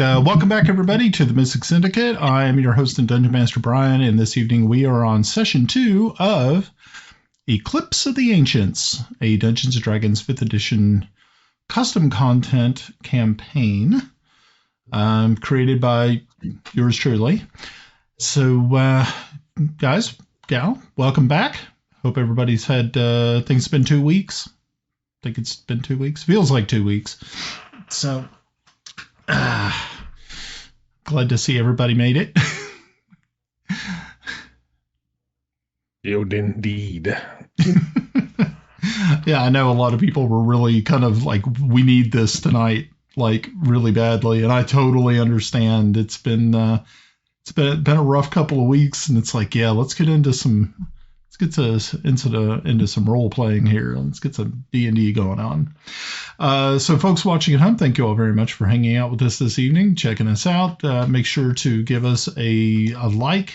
welcome back, everybody, to the Mystic Syndicate. I am your host and Dungeon Master, Brian, and this evening we are on Session 2 of Eclipse of the Ancients, a Dungeons & Dragons 5th Edition custom content campaign created by yours truly. So, guys, gal, welcome back. Hope everybody's had, I think it's been 2 weeks. I think it's been 2 weeks. Feels like 2 weeks. So, glad to see everybody made it. Indeed. Yeah, I know a lot of people were really kind of like, we need this tonight, like really badly, and I totally understand. It's been a rough couple of weeks, and it's like, yeah, let's get into some role playing here. Let's get some D&D going on. So folks watching at home, thank you all very much for hanging out with us this evening, checking us out. Make sure to give us a like,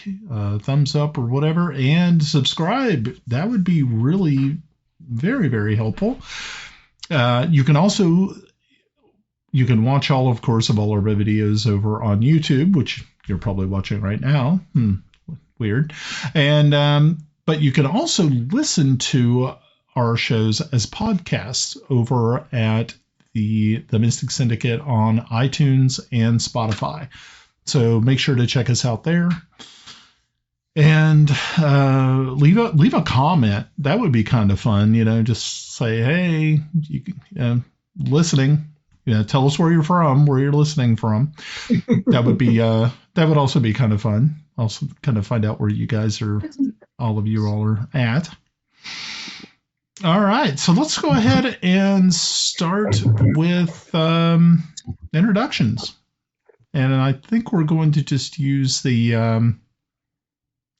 thumbs up or whatever, and subscribe. That would be really very, very helpful. You can watch all, of course, of all our videos over on YouTube, which you're probably watching right now. Weird. And but you can also listen to our shows as podcasts over at the Mystic Syndicate on iTunes and Spotify. So make sure to check us out there. And leave a comment. That would be kind of fun. Just say, hey, listening. Tell us where you're from, where you're listening from. That would also be kind of fun. Also kind of find out where you guys are, all of you all are at. All right, so let's go ahead and start with introductions. And I think we're going to just use the...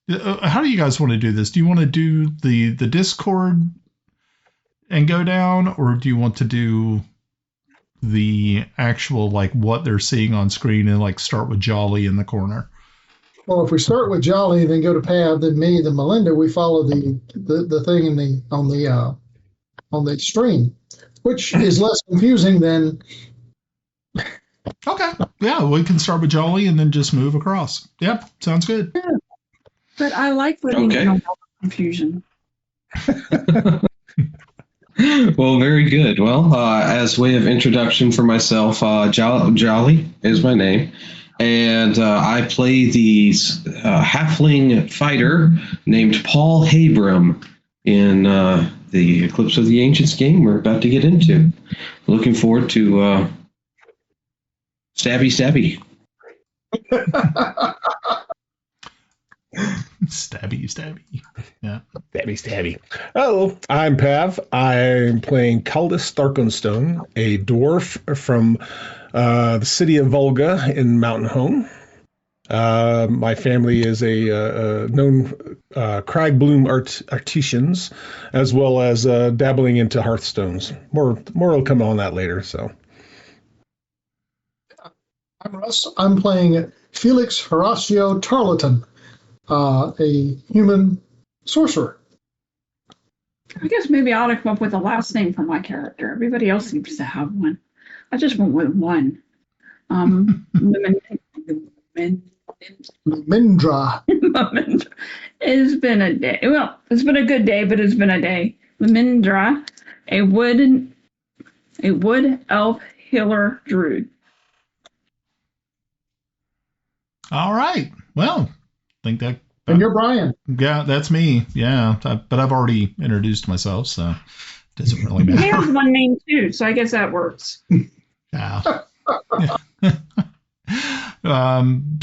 how do you guys want to do this? Do you want to do the Discord and go down, or do you want to do the actual, like, what they're seeing on screen and, like, start with Jolly in the corner? Well, if we start with Jolly, then go to Pav, then me, then Malinda, we follow the thing on the stream, which is less confusing than. Okay, yeah, we can start with Jolly and then just move across. Yep, sounds good. Yeah. But I like putting confusion. Well, very good. Well, as way of introduction for myself, Jolly is my name. And I play the halfling fighter named Paul Habram in the Eclipse of the Ancients game we're about to get into. Looking forward to stabby. Stabby. Yeah. Stabby. Hello, I'm Pav. I'm playing Kaldris Starkenstone, a dwarf from the city of Volga in Mountain Home. My family is a known crag bloom artisans, as well as dabbling into hearthstones. More will come on that later. So, I'm Russ. I'm playing Felix Horatio Tarleton, a human sorcerer. I guess maybe I ought to come up with a last name for my character. Everybody else seems to have one. I just went with one. Lumindra. It's been a day. Well, it's been a good day, but it's been a day. Lumindra, a wood elf healer druid. All right. Well, I think that. And you're Brian. Yeah, that's me. Yeah, but I've already introduced myself, so it doesn't really matter. He has one name too, so I guess that works. Yeah. I'm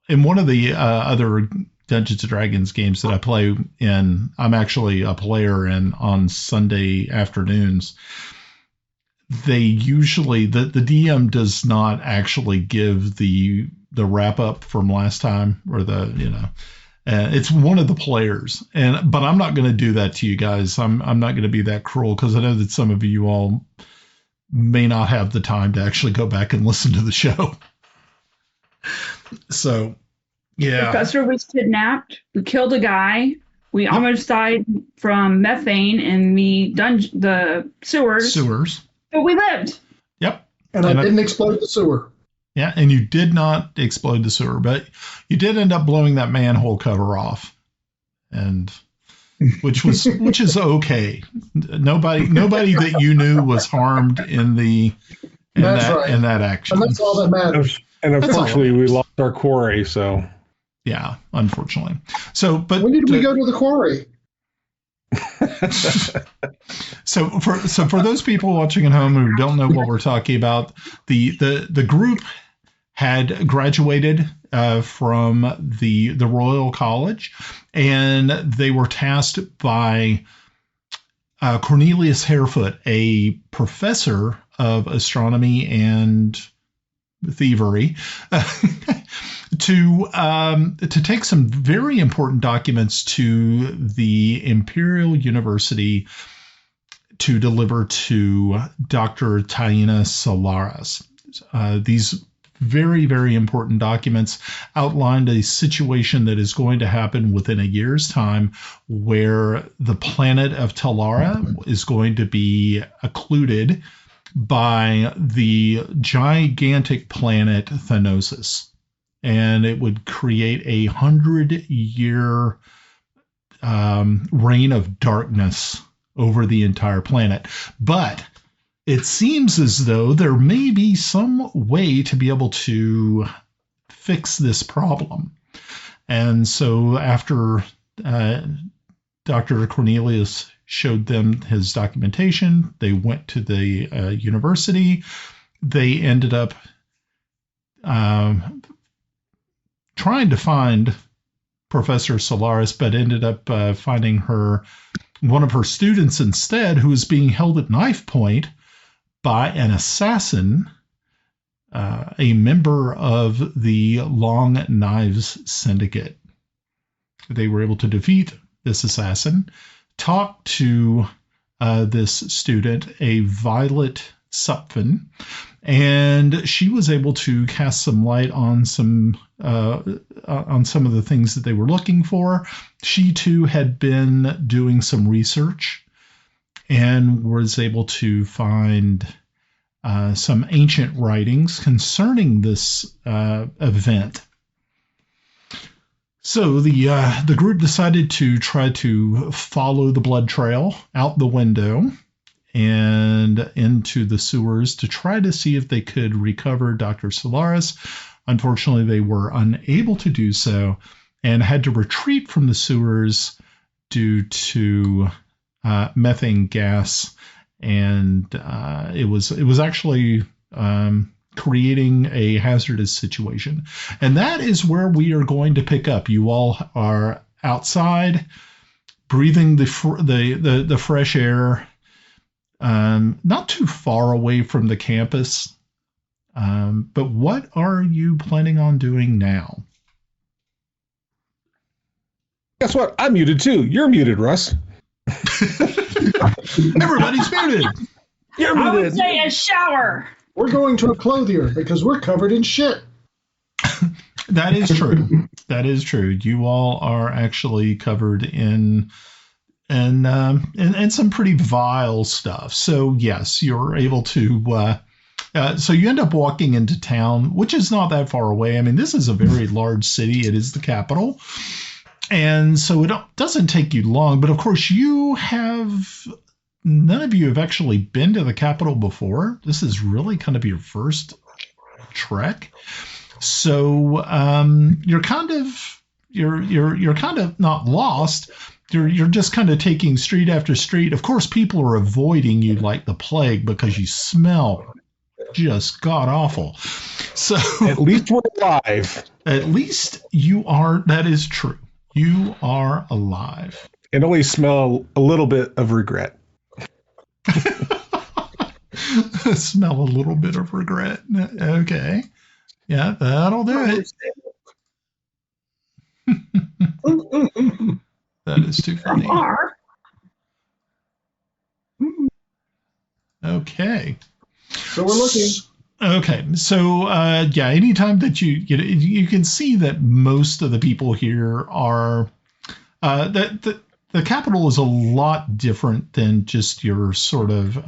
in one of the other Dungeons and Dragons games that I play in. I'm actually a player in on Sunday afternoons. They usually the DM does not actually give the wrap up from last time, or it's one of the players, but I'm not going to do that to you guys. I'm not going to be that cruel, because I know that some of you all may not have the time to actually go back and listen to the show. So, yeah. Professor was kidnapped. We killed a guy. We almost died from methane in the sewers. But we lived. Yep. And I didn't explode the sewer. Yeah, and you did not explode the sewer, but you did end up blowing that manhole cover off, and which is okay. Nobody that you knew was harmed in that action. And that's all that matters. And unfortunately, we lost our quarry. So yeah, unfortunately. So, but when did we go to the quarry? So for those people watching at home who don't know what we're talking about, the group had graduated from the Royal College, and they were tasked by Cornelius Harefoot, a professor of astronomy and thievery, to take some very important documents to the Imperial University to deliver to Dr. Taina Solaris. These very, very important documents outlined a situation that is going to happen within a year's time where the planet of Talara is going to be occluded by the gigantic planet Thanosis. And it would create 100-year reign of darkness over the entire planet. But it seems as though there may be some way to be able to fix this problem. And so after Dr. Cornelius showed them his documentation, they went to the university. They ended up trying to find Professor Solaris, but ended up finding one of her students instead, who was being held at knife point by an assassin, a member of the Long Knives Syndicate. They were able to defeat this assassin, talk to this student, a Violet Supfin, and she was able to cast some light on some of the things that they were looking for. She too had been doing some research and was able to find some ancient writings concerning this event. So the group decided to try to follow the blood trail out the window and into the sewers to try to see if they could recover Dr. Solaris. Unfortunately, they were unable to do so and had to retreat from the sewers due to methane gas, and it was actually creating a hazardous situation. And that is where we are going to pick up. You all are outside, breathing the fresh air, not too far away from the campus. But what are you planning on doing now? Guess what? I'm muted too. You're muted, Russ. Everybody's muted. You're I muted. would say a shower. We're going to a clothier because we're covered in shit. That is true. That is true. You all are actually covered in some pretty vile stuff. So yes, you're able to. So you end up walking into town, which is not that far away. I mean, this is a very large city. It is the capital. And so it doesn't take you long. But of course, none of you have actually been to the capital before. This is really kind of your first trek. So you're kind of not lost. You're just kind of taking street after street. Of course, people are avoiding you like the plague because you smell just god awful. So at least we're alive. At least you are. That is true. You are alive. And only smell a little bit of regret. Smell a little bit of regret. Okay. Yeah, that'll do it. That is too funny. Okay. So we're looking. Okay, so yeah, anytime that you can see that most of the people here are that the capital is a lot different than just your sort of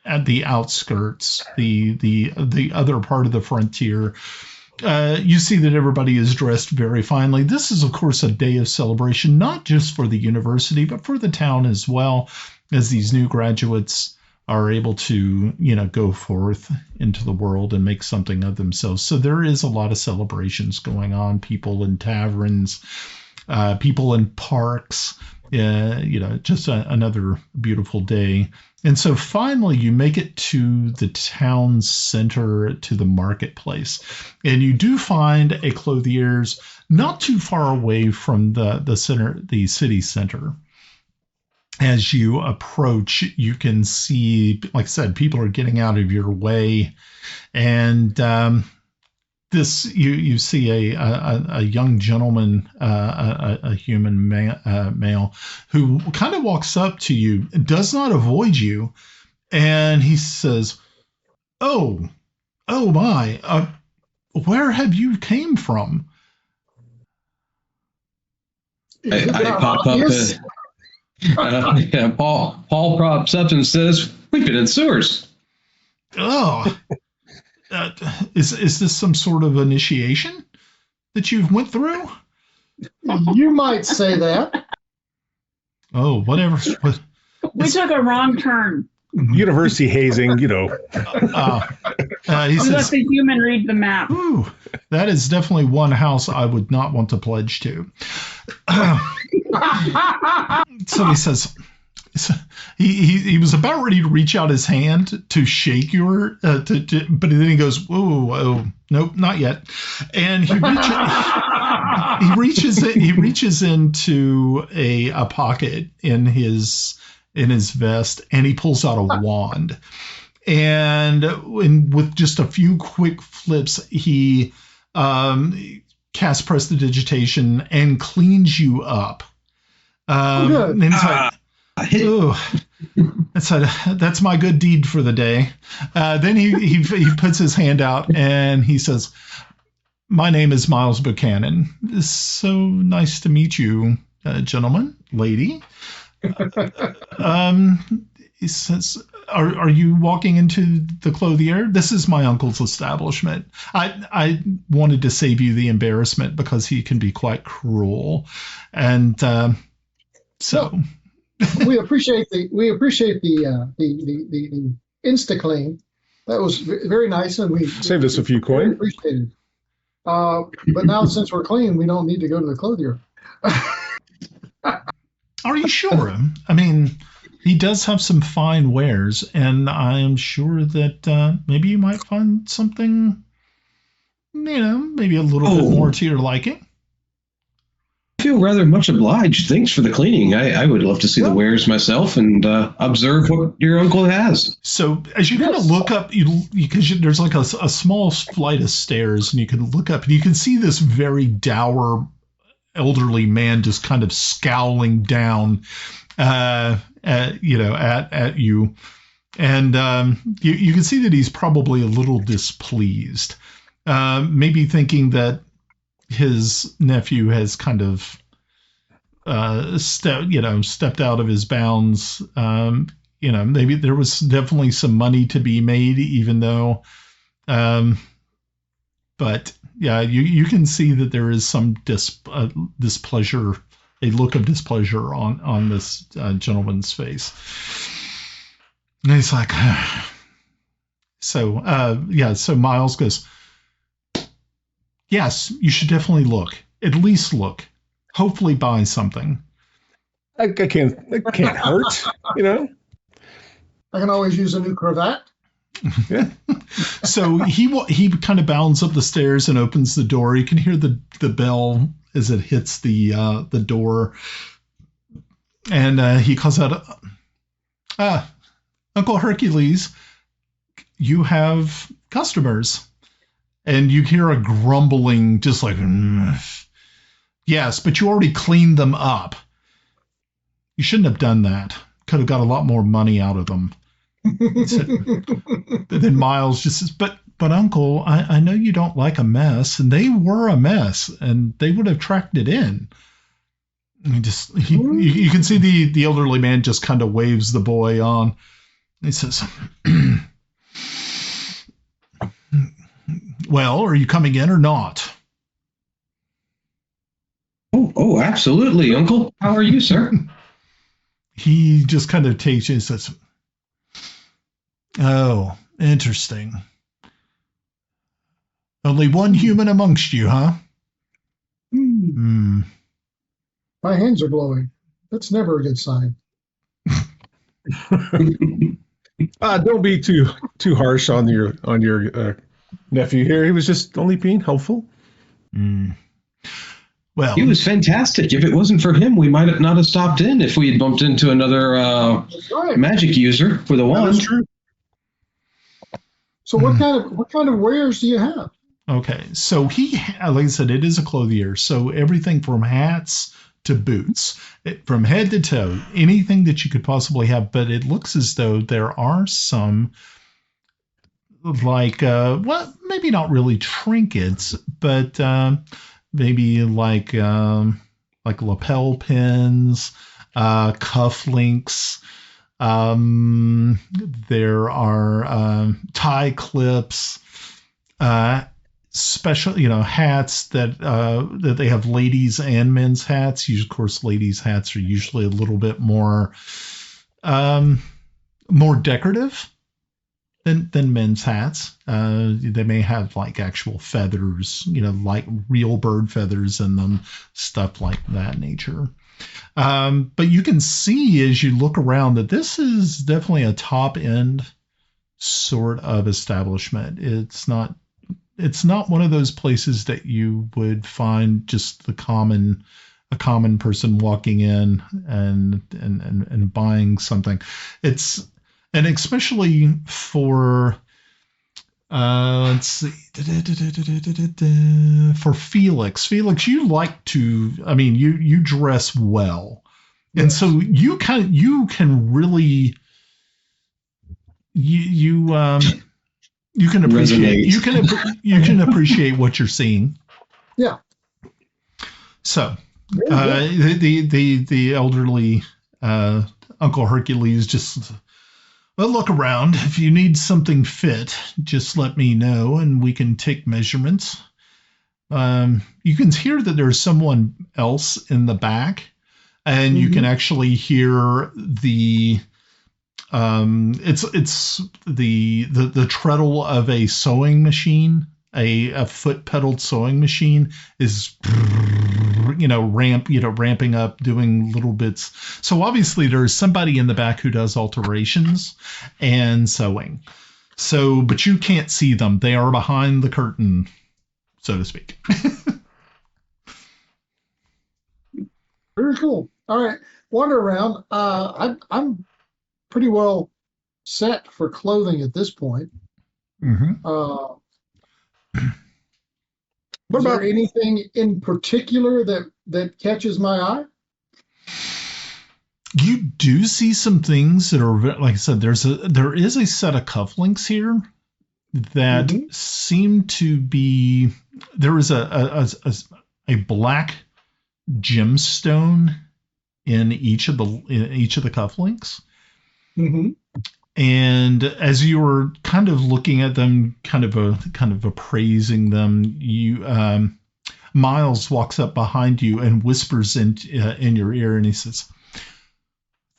at the outskirts, the other part of the frontier. You see that everybody is dressed very finely. This is, of course, a day of celebration, not just for the university, but for the town as well, as these new graduates are able to, go forth into the world and make something of themselves. So there is a lot of celebrations going on, people in taverns, people in parks, just another beautiful day. And so finally you make it to the town center, to the marketplace, and you do find a clothier's not too far away from the city center. As you approach, you can see, like I said, people are getting out of your way, and you see a young gentleman, a human male, who kind of walks up to you, does not avoid you, and he says, "Oh my, where have you came from?" I pop up. Paul props up and says, "We've been in sewers." Oh. Is this some sort of initiation that you've went through? You might say that. Oh, whatever. We took a wrong turn. University hazing, He Let says, the human read the map. "Ooh, that is definitely one house I would not want to pledge to." So he says, he was about ready to reach out his hand to shake your, but then he goes, "Oh, nope, not yet." And he reaches into a pocket in his vest, and he pulls out a wand. And with just a few quick flips, he casts prestidigitation and cleans you up. And he's like, "Oh, that's my good deed for the day." Then he puts his hand out and he says, "My name is Miles Buchanan. It's so nice to meet you, gentlemen, lady." He says, Are you walking into the clothier? This is my uncle's establishment. I wanted to save you the embarrassment because he can be quite cruel, and so." we appreciate the insta clean. That was very nice, and we saved us a few coin. Appreciated. But now since we're clean, we don't need to go to the clothier. Are you sure? I mean, he does have some fine wares, and I am sure that maybe you might find something, maybe a little bit more to your liking. I feel rather much obliged. Thanks for the cleaning. I would love to see the wares myself and observe what your uncle has. So as you kind of look up, because there's like a small flight of stairs, and you can look up and you can see this very dour elderly man just kind of scowling down at you, and you can see that he's probably a little displeased, maybe thinking that his nephew has kind of stepped out of his bounds. Maybe there was definitely some money to be made, even though but yeah, you can see that there is some displeasure, a look of displeasure on this gentleman's face. And he's like, so Miles goes, "Yes, you should definitely look. At least look. Hopefully buy something." I can't hurt, I can always use a new cravat. Yeah. So he kind of bounds up the stairs and opens the door. You can hear the bell as it hits the door, and he calls out, "Uncle Hercules, you have customers." And you hear a grumbling, just like, "Yes, but you already cleaned them up. You shouldn't have done that. Could have got a lot more money out of them." But then Miles just says, but Uncle, I know you don't like a mess, and they were a mess, and they would have tracked it in." And you can see the elderly man just kind of waves the boy on. He says, well, are you coming in or not? Oh, absolutely, Uncle. How are you, sir? He just kind of takes you and says, oh, interesting. Only one human amongst you, huh? My hands are glowing. That's never a good sign. Don't be too harsh on your nephew here. He was just only being helpful. Well, he was fantastic. If it wasn't for him, we might have not have stopped in if we had bumped into another magic user for the wand. That's true. So what kind of wares do you have? Okay, so he, like I said, it is a clothier. So everything from hats to boots, from head to toe, anything that you could possibly have. But it looks as though there are some, like, well, maybe not really trinkets, but maybe like lapel pins, cufflinks. There are tie clips, special, hats that they have ladies and men's hats. Of course, ladies' hats are usually a little bit more decorative than men's hats. They may have like actual feathers, like real bird feathers in them, stuff like that nature. But you can see as you look around that this is definitely a top end sort of establishment. It's not one of those places that you would find just a common person walking in and buying something. And especially for let's see, for Felix. Felix, you like to, you dress well, and so you can really you can appreciate you can appreciate what you're seeing. Yeah. So the elderly Uncle Hercules just, well, look around. If you need something fit, just let me know and we can take measurements. You can hear that there's someone else in the back, and you can actually hear the it's the treadle of a sewing machine. A foot pedaled sewing machine is ramping up, doing little bits. So obviously there's somebody in the back who does alterations and sewing. So, but you can't see them. They are behind the curtain, so to speak. Very cool. All right, wander around. I'm pretty well set for clothing at this point. Mm-hmm. Is there anything in particular that catches my eye? You do see some things that are, like I said, there is a set of cufflinks here that seem to be, there is a black gemstone in each of the cufflinks. Mm-hmm. And as you were kind of looking at them, kind of appraising them, you Miles walks up behind you and whispers in your ear, and he says,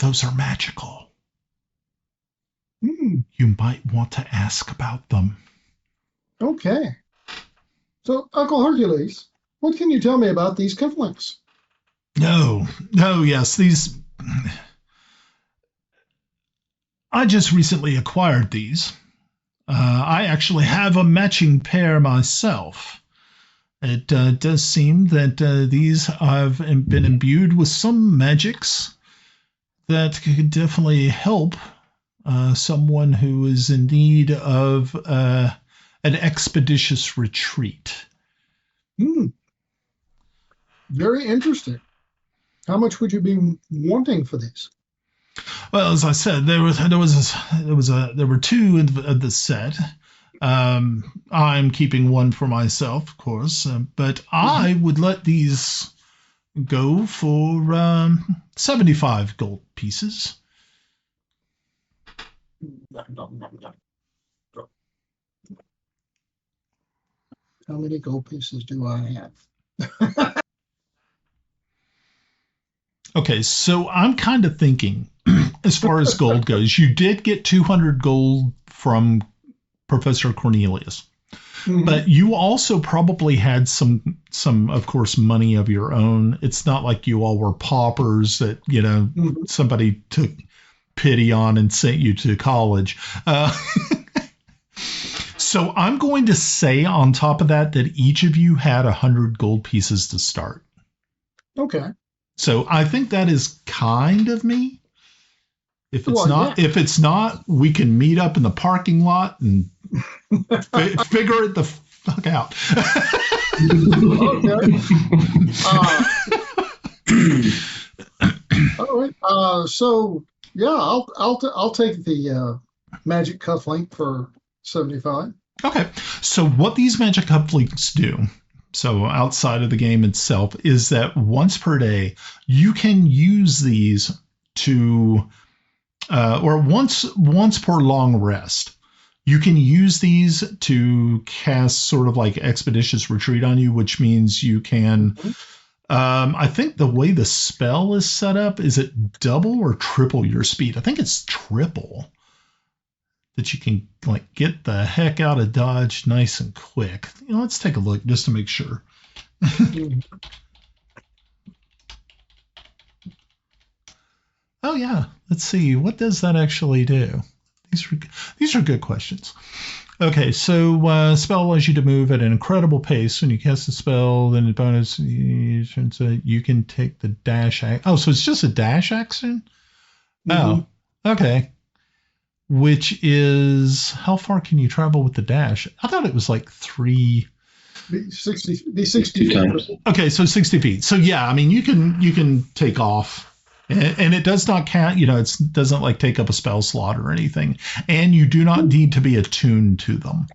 "Those are magical. You might want to ask about them." Okay. So, Uncle Hercules, what can you tell me about these cufflinks? Yes, these. I just recently acquired these. I actually have a matching pair myself. It does seem that these have been imbued with some magics that could definitely help someone who is in need of an expeditious retreat. Very interesting. How much would you be wanting for these? Well, as I said, there were two of the set. I'm keeping one for myself, of course, but I would let these go for 75 gold pieces. How many gold pieces do I have? Okay, so I'm kind of thinking, as far as gold goes, you did get 200 gold from Professor Cornelius, but you also probably had some, of course, money of your own. It's not like you all were paupers that, somebody took pity on and sent you to college. So I'm going to say on top of that each of you had 100 gold pieces to start. Okay. So I think that is kind of me. If it's not, we can meet up in the parking lot and figure it the fuck out. Okay. All right. So yeah, I'll take the magic cufflink for 75. Okay. So what these magic cufflinks do, so outside of the game itself, is that once per day you can use these to, or once per long rest, you can use these to cast sort of like expeditious retreat on you, which means you can. I think the way the spell is set up, is it double or triple your speed? I think it's triple. That you can like get the heck out of Dodge nice and quick. Let's take a look just to make sure. Oh yeah, let's see. What does that actually do? These are good questions. Okay, so spell allows you to move at an incredible pace. When you cast a spell, then the bonus you can take the dash action. Oh, so it's just a dash action? Oh, okay. Which is, how far can you travel with the dash? I thought it was like 3. 60 feet. Okay, so 60 feet. So yeah, I mean, you can take off, and it does not count. It doesn't like take up a spell slot or anything, and you do not need to be attuned to them.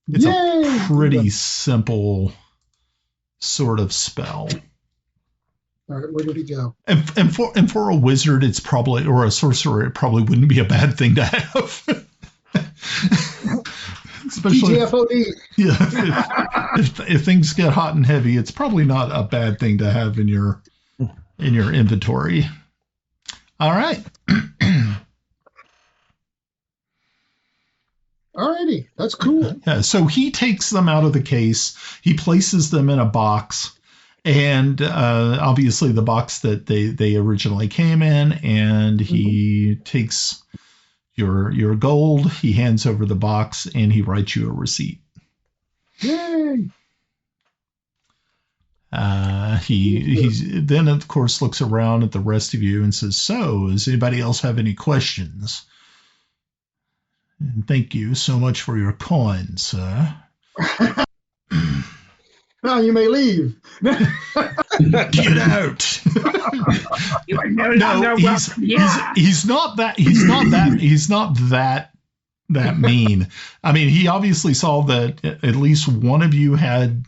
It's a pretty simple sort of spell. All right, where did he go? And for a wizard, it's probably, or a sorcerer, it probably wouldn't be a bad thing to have. Especially if things get hot and heavy, it's probably not a bad thing to have in your inventory. All right. Alrighty, that's cool. Yeah, so he takes them out of the case. He places them in a box. And obviously the box that they originally came in, and he takes your gold, he hands over the box, and he writes you a receipt. Yay! He then, of course, looks around at the rest of you and says, "So, does anybody else have any questions? And thank you so much for your coin, sir." Now you may leave. Get out. No, he's not that. He's not that mean. I mean, he obviously saw that at least one of you had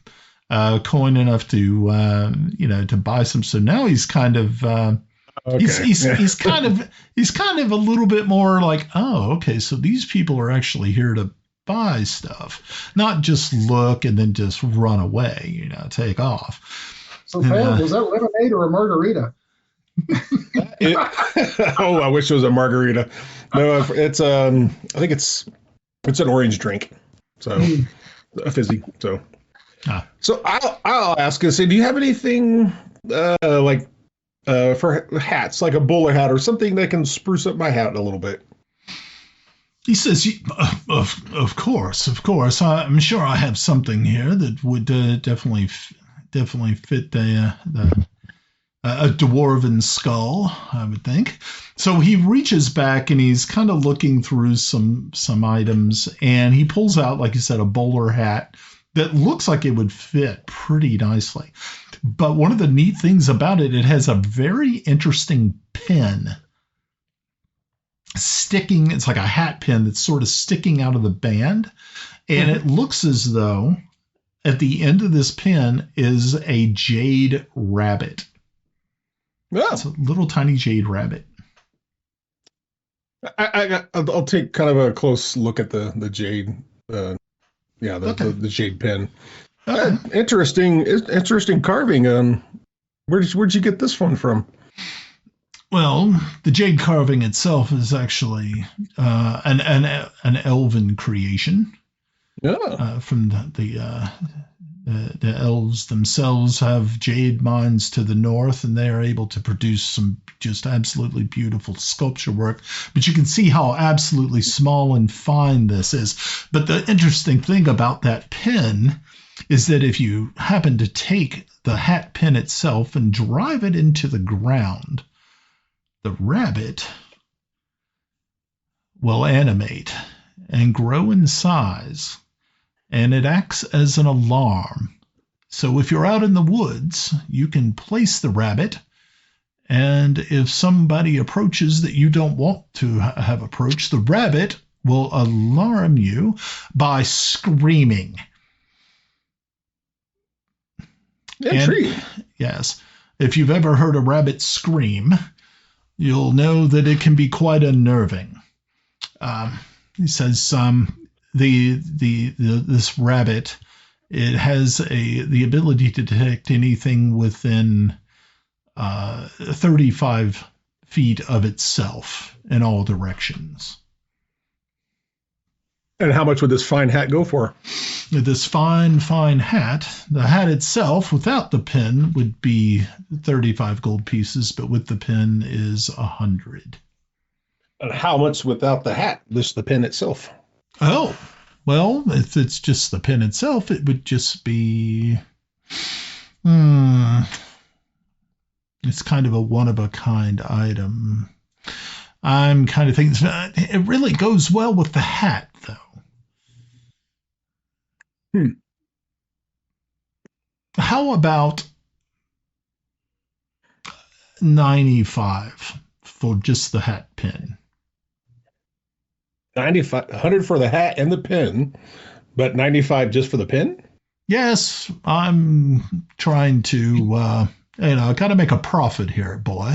coin enough to buy some. So now he's kind of he's kind of a little bit more like, oh, okay, so these people are actually here to buy stuff, not just look and then just run away, take off. So, Pam, was that lemonade or a margarita? I wish it was a margarita. No, it's I think it's an orange drink, so a fizzy. So, so I'll ask you. Say, do you have anything like for hats, like a bowler hat or something that can spruce up my hat a little bit? He says, of course. I'm sure I have something here that would definitely fit a dwarven skull, I would think. So he reaches back and he's kind of looking through some items, and he pulls out, like you said, a bowler hat that looks like it would fit pretty nicely. But one of the neat things about it has a very interesting pin sticking. It's like a hat pin that's sort of sticking out of the band, and it looks as though at the end of this pin is a jade rabbit. Yeah. It's a little tiny jade rabbit. I'll take kind of a close look at the jade. Okay. The jade pen. Okay. Interesting carving. Where'd you get this one from? Well, the jade carving itself is actually an elven creation. Yeah. From the elves themselves have jade mines to the north, and they are able to produce some just absolutely beautiful sculpture work. But you can see how absolutely small and fine this is. But the interesting thing about that pen is that if you happen to take the hat pin itself and drive it into the ground, the rabbit will animate and grow in size, and it acts as an alarm. So if you're out in the woods, you can place the rabbit, and if somebody approaches that you don't want to have approached, the rabbit will alarm you by screaming. Intriguing. Yes, if you've ever heard a rabbit scream, you'll know that it can be quite unnerving. He says this rabbit, it has the ability to detect anything within 35 feet of itself in all directions. And how much would this fine hat go for? This fine hat, the hat itself without the pin would be 35 gold pieces, but with the pin is 100. And how much without the hat? Just the pin itself? Oh, well, if it's just the pin itself, it would just be... It's kind of a one-of-a-kind item. I'm kind of thinking it really goes well with the hat, though. How about 95 for just the hat pin? 95, 100 for the hat and the pin, but 95 just for the pin? Yes, I'm trying to, got to make a profit here, boy.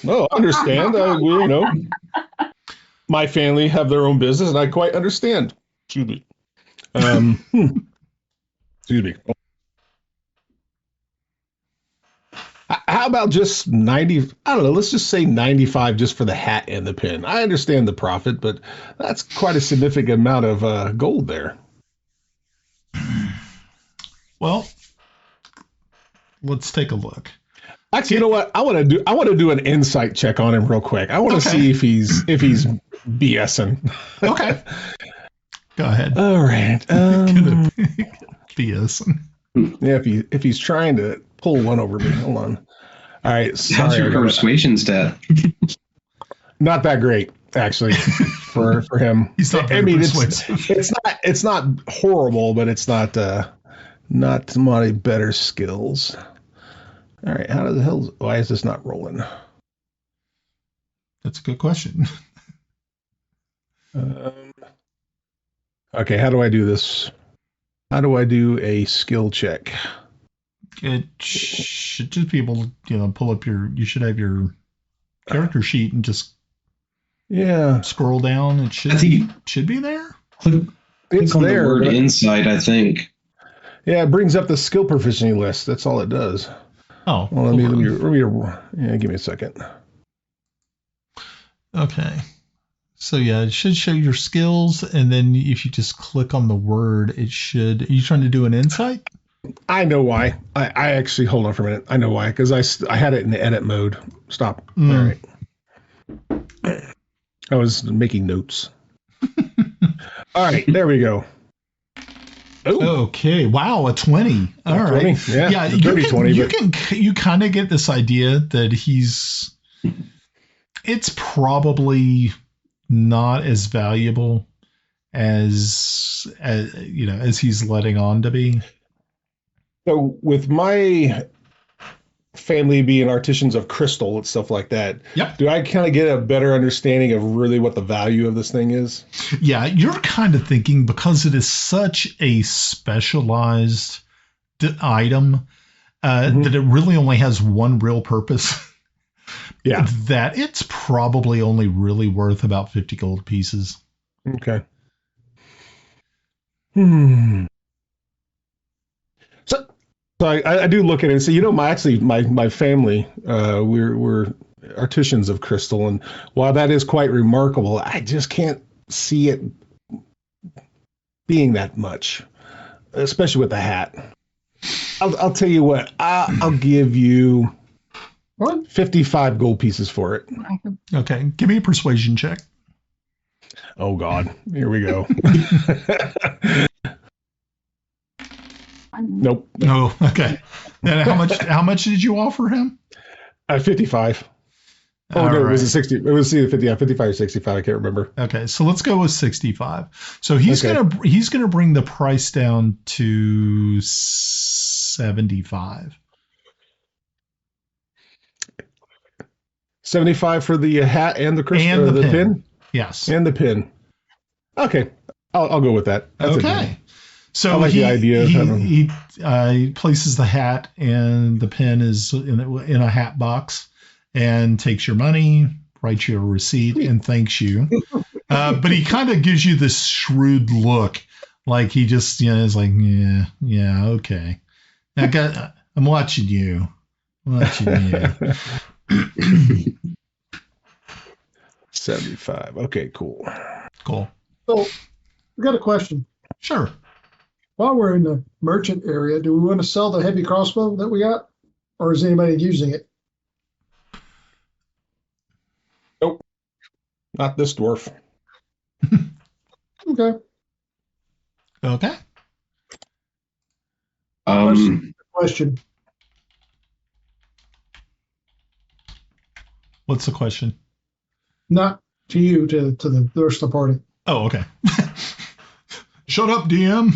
No, I understand. My family have their own business, and I quite understand. Excuse me. Excuse me. How about just 90? I don't know. Let's just say 95 just for the hat and the pin. I understand the profit, but that's quite a significant amount of gold there. Well, let's take a look. Actually, you know what? I want to do an insight check on him real quick. I want to see if he's BSing. Okay. Go ahead. All right. BSing. Yeah, if he's trying to pull one over me. Hold on. All right. Sorry, how's your persuasion stat? Not that great, actually, for him. He's not very persuasive. It's not horrible, but it's not my better skills. All right. Why is this not rolling? That's a good question. Okay. How do I do this? How do I do a skill check? It should just be able to, pull up you should have your character sheet and just scroll down. It should be there. It's on there. The word insight, I think. Yeah, it brings up the skill proficiency list. That's all it does. Oh, well, let me give me a second. Okay. So yeah, it should show your skills, and then if you just click on the word, it should. Are you trying to do an insight? I know why. I actually, hold on for a minute. I know why, because I had it in the edit mode. Stop. All right. I was making notes. All right, there we go. Ooh. Okay. Wow, a 20. All right. 20? Yeah, you kind of get this idea that it's probably not as valuable as he's letting on to be. So with my family being artisans of crystal and stuff like that, do I kind of get a better understanding of really what the value of this thing is? Yeah, you're kind of thinking, because it is such a specialized item, that it really only has one real purpose. Yeah. that it's probably only really worth about 50 gold pieces. Okay. So I do look at it and say, my family, we're artisans of crystal, and while that is quite remarkable, I just can't see it being that much, especially with the hat. I'll tell you what, I'll give you 55 gold pieces for it. Okay, give me a persuasion check. Oh God, here we go. Nope. Oh, okay. And how much did you offer him? 55. Oh, All no, it right. was a 60. It was either 50, 55 or 65. I can't remember. Okay, so let's go with 65. So he's gonna bring the price down to 75. 75 for the hat and the crystal, And the pin. pin. Yes. And the pin. Okay, I'll go with that. That's Okay. So I like the idea of having- he places the hat, and the pin is in a hat box, and takes your money, writes you a receipt, and thanks you. But he kind of gives you this shrewd look, like he just is like, yeah, okay. I'm watching you. I'm watching you. 75. Okay, cool. Cool. So, I got a question. Sure. While we're in the merchant area, do we want to sell the heavy crossbow that we got, or is anybody using it? Nope. Not this dwarf. Okay. Okay. Question. What's the question? Not to you, to the rest of the party. Oh, okay. Shut up, DM.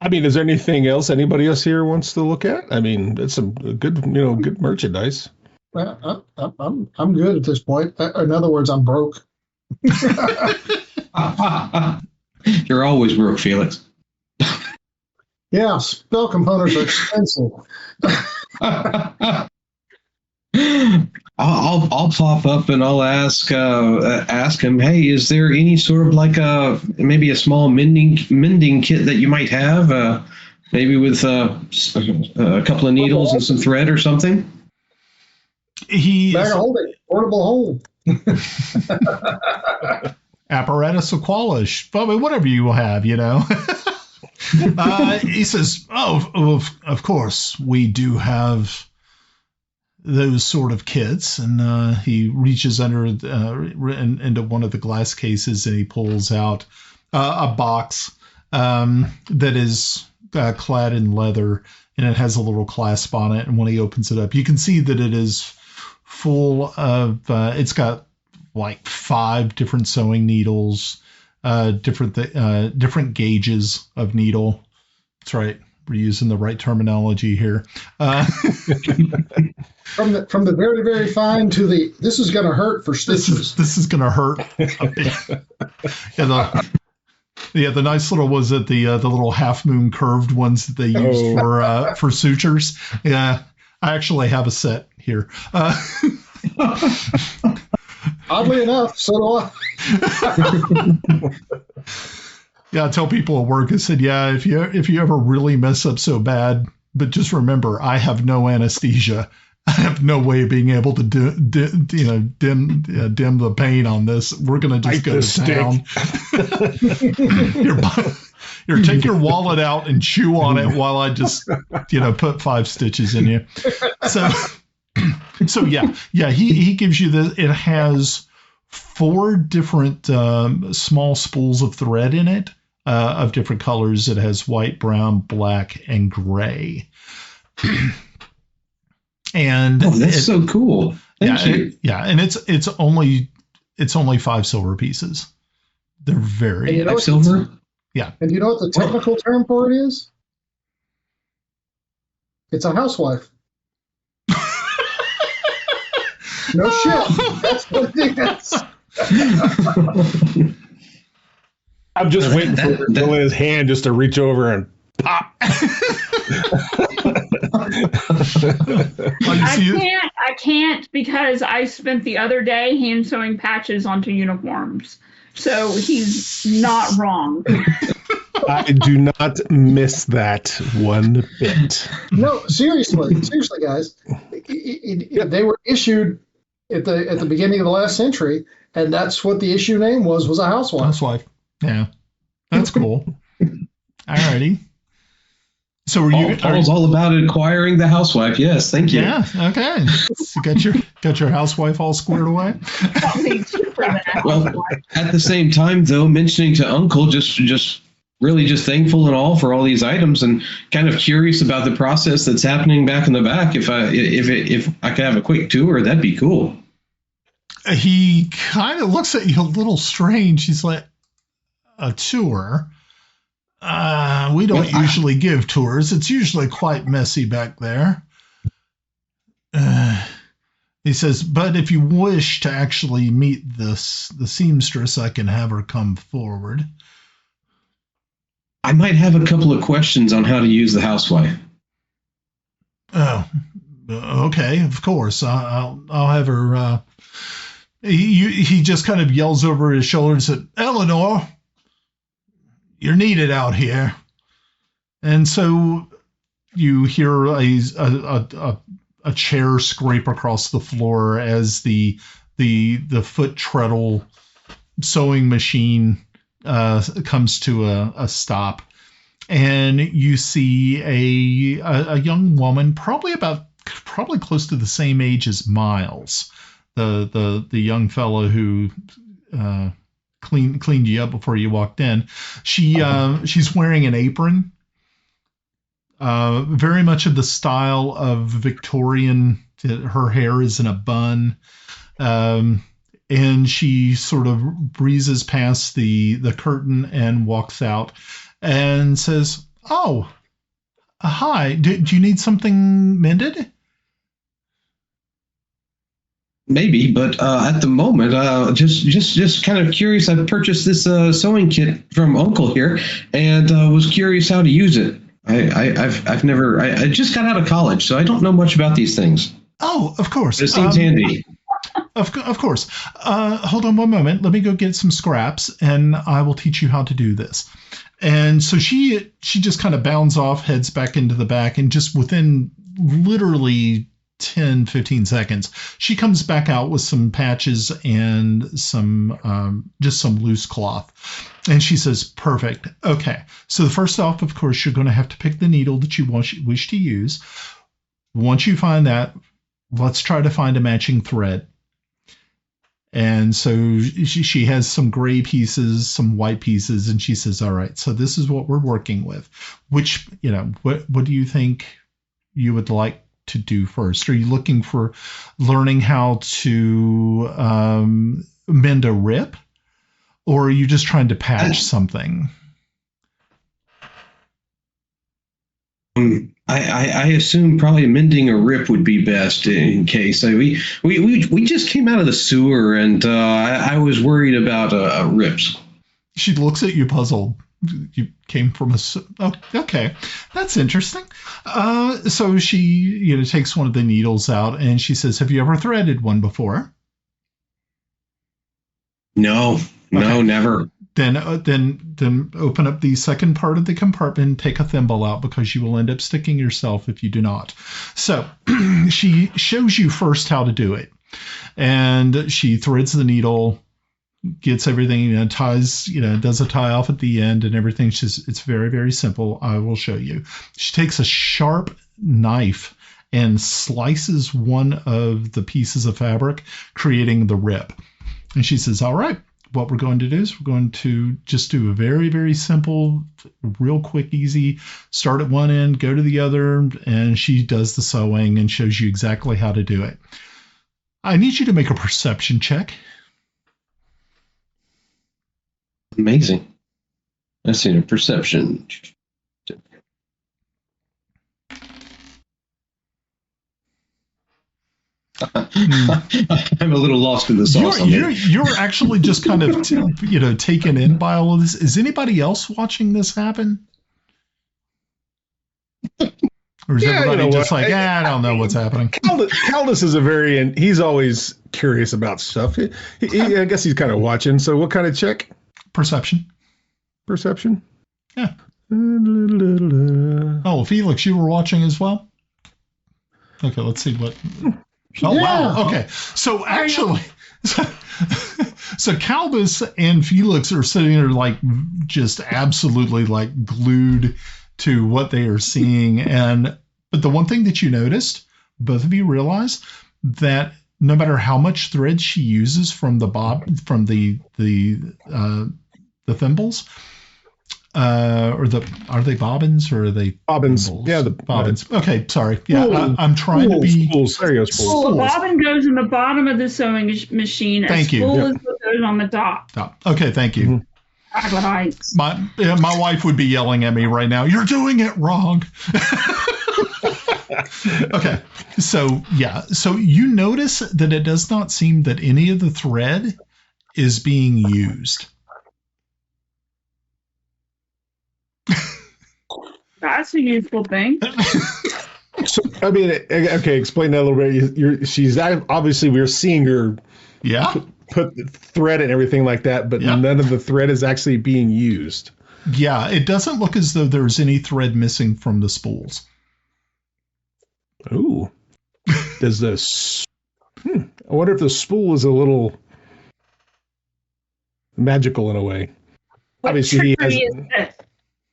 I mean, is there anything else anybody else here wants to look at? I mean, it's some good merchandise. I'm good at this point. In other words, I'm broke. You're always broke, Felix. Yeah, spell components are expensive. I'll pop up and I'll ask him, hey, is there any sort of like maybe a small mending kit that you might have, maybe with a couple of needles and some thread or something? Bag of holding, portable hold. Apparatus of Qualish, but whatever you have, he says, of course, we do have those sort of kits. And he reaches under into one of the glass cases, and he pulls out a box that is clad in leather, and it has a little clasp on it. And when he opens it up, you can see that it is full of, it's got like 5 different sewing needles, different gauges of needle. That's right. We're using the right terminology here. From the very, very fine to the, this is going to hurt for stitches. This is going to hurt. The nice little was it the little half moon curved ones that they used for sutures. Yeah, I actually have a set here. Oddly enough, so do I. Yeah, I tell people at work, I said, yeah, if you ever really mess up so bad, but just remember, I have no anesthesia. I have no way of being able to dim the pain on this. We're gonna just go to town. Here, take your wallet out and chew on it while I just put 5 stitches in you. So yeah, he gives you this. It has 4 different small spools of thread in it of different colors. It has white, brown, black, and gray. And that's so cool. Thank you. And it's only 5 silver pieces. They're very silver. Yeah. And you know what the technical term for it is? It's a housewife. No shit. That's what it is. I'm just waiting for his hand just to reach over and pop. I can't because I spent the other day hand sewing patches onto uniforms. So he's not wrong. I do not miss that one bit. No, seriously, guys. They were issued at the beginning of the last century, and that's what the issue name was a housewife. Housewife. Yeah. That's cool. Alrighty. So were you? Paul's all about acquiring the housewife. Yes, thank you. Yeah. Okay. So got your housewife all squared away. Well, at the same time, though, mentioning to Uncle, just really just thankful and all for all these items, and kind of curious about the process that's happening back in the back. If I could have a quick tour, that'd be cool. He kind of looks at you a little strange. He's like, a tour? We don't usually give tours. It's usually quite messy back there. He says, but if you wish to actually meet the seamstress, I can have her come forward. I might have a couple of questions on how to use the housewife. Oh, okay, of course. I'll have her. He just kind of yells over his shoulder and said, Eleanor, you're needed out here. And so you hear a chair scrape across the floor as the foot treadle sewing machine comes to a stop, and you see a young woman, probably close to the same age as Miles, the yung fellow who cleaned you up before you walked in. She's wearing an apron, very much of the style of Victorian. Her hair is in a bun, and she sort of breezes past the curtain and walks out and says, "Oh, hi. Do you need something mended?" Maybe, but at the moment, just kind of curious. I purchased this sewing kit from Uncle here, and was curious how to use it. I've never. I just got out of college, so I don't know much about these things. Oh, of course. It seems handy. Of course. Hold on one moment. Let me go get some scraps, and I will teach you how to do this. And so she just kind of bounds off, heads back into the back, and just within literally 10, 15 seconds, she comes back out with some patches and just some loose cloth. And she says, perfect. Okay. So first off, of course, you're going to have to pick the needle that you wish to use. Once you find that, let's try to find a matching thread. And so she has some gray pieces, some white pieces, and she says, all right, so this is what we're working with. Which, what do you think you would like to do first? Are you looking for learning how to mend a rip? Or are you just trying to patch something? I assume probably mending a rip would be best in case. We just came out of the sewer, and I was worried about rips. She looks at you puzzled. You came from oh, okay, that's interesting. So she takes one of the needles out, and she says, have you ever threaded one before? No, never. Then open up the second part of the compartment and take a thimble out, because you will end up sticking yourself if you do not. So she shows you first how to do it. And she threads the needle, gets everything, ties, does a tie off at the end and everything. It's very, very simple. I will show you. She takes a sharp knife and slices one of the pieces of fabric, creating the rip. And she says, all right, what we're going to do is we're going to just do a very, very simple, real quick, easy, start at one end, go to the other, and she does the sewing and shows you exactly how to do it. I need you to make a perception check. Amazing. Let's see, a perception. I'm a little lost in the sauce. You're actually just kind of taken in by all of this. Is anybody else watching this happen? Or is everybody just like, I don't know what's happening? Kaldris is he's always curious about stuff. I guess he's kind of watching. So what kind of check? Perception. Yeah. Oh, Felix, you were watching as well? Okay, let's see what. Oh, yeah. Wow. Okay. So actually, so Kaldris and Felix are sitting there like just absolutely like glued to what they are seeing. But the one thing that you noticed, both of you realize that no matter how much thread she uses from the thimbles, are they bobbins or are they bobbins? thimbles? Yeah, the bobbins. Okay, sorry. Yeah, I'm trying to be. There you go, spools. Well, the bobbin goes in the bottom of the sewing machine. Thank you. Spool is what goes on the top. Okay, thank you. My wife would be yelling at me right now. You're doing it wrong. Okay, so you notice that it does not seem that any of the thread is being used. That's a useful thing. So, I mean, okay, explain that a little bit. She's obviously we're seeing her. Yeah. Put the thread and everything like that, but none of the thread is actually being used. Yeah, it doesn't look as though there's any thread missing from the spools. Ooh. Does this? I wonder if the spool is a little magical in a way. What Obviously, he has. Is this?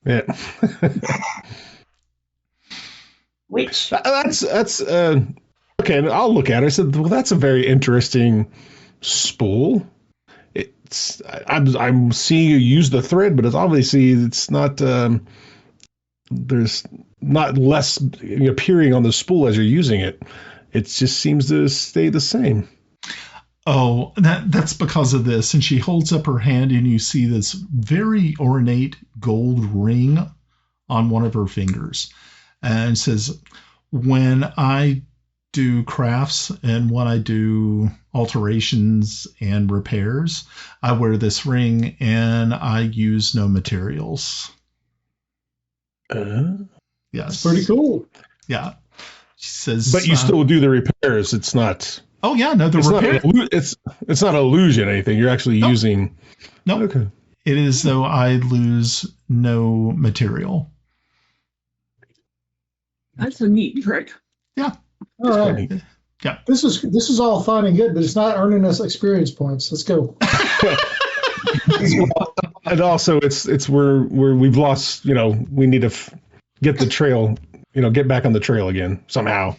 Yeah. Which? That's okay. I'll look at it. I said, well, that's a very interesting spool. I'm seeing you use the thread, but it's not. There's not less appearing on the spool as you're using it. It just seems to stay the same. Oh, that's because of this. And she holds up her hand, and you see this very ornate gold ring on one of her fingers, and says, "When I do crafts and when I do alterations and repairs, I wear this ring, and I use no materials." Yes, that's pretty cool. Yeah, she says. But you still do the repairs. It's not. Oh yeah, no, it's not illusion anything. You're actually using. No, okay. It is though I lose no material. That's a neat trick. Yeah. All right. Yeah. This is all fine and good, but it's not earning us experience points. Let's go. And also, it's where we've lost. We need to get the trail. Get back on the trail again somehow.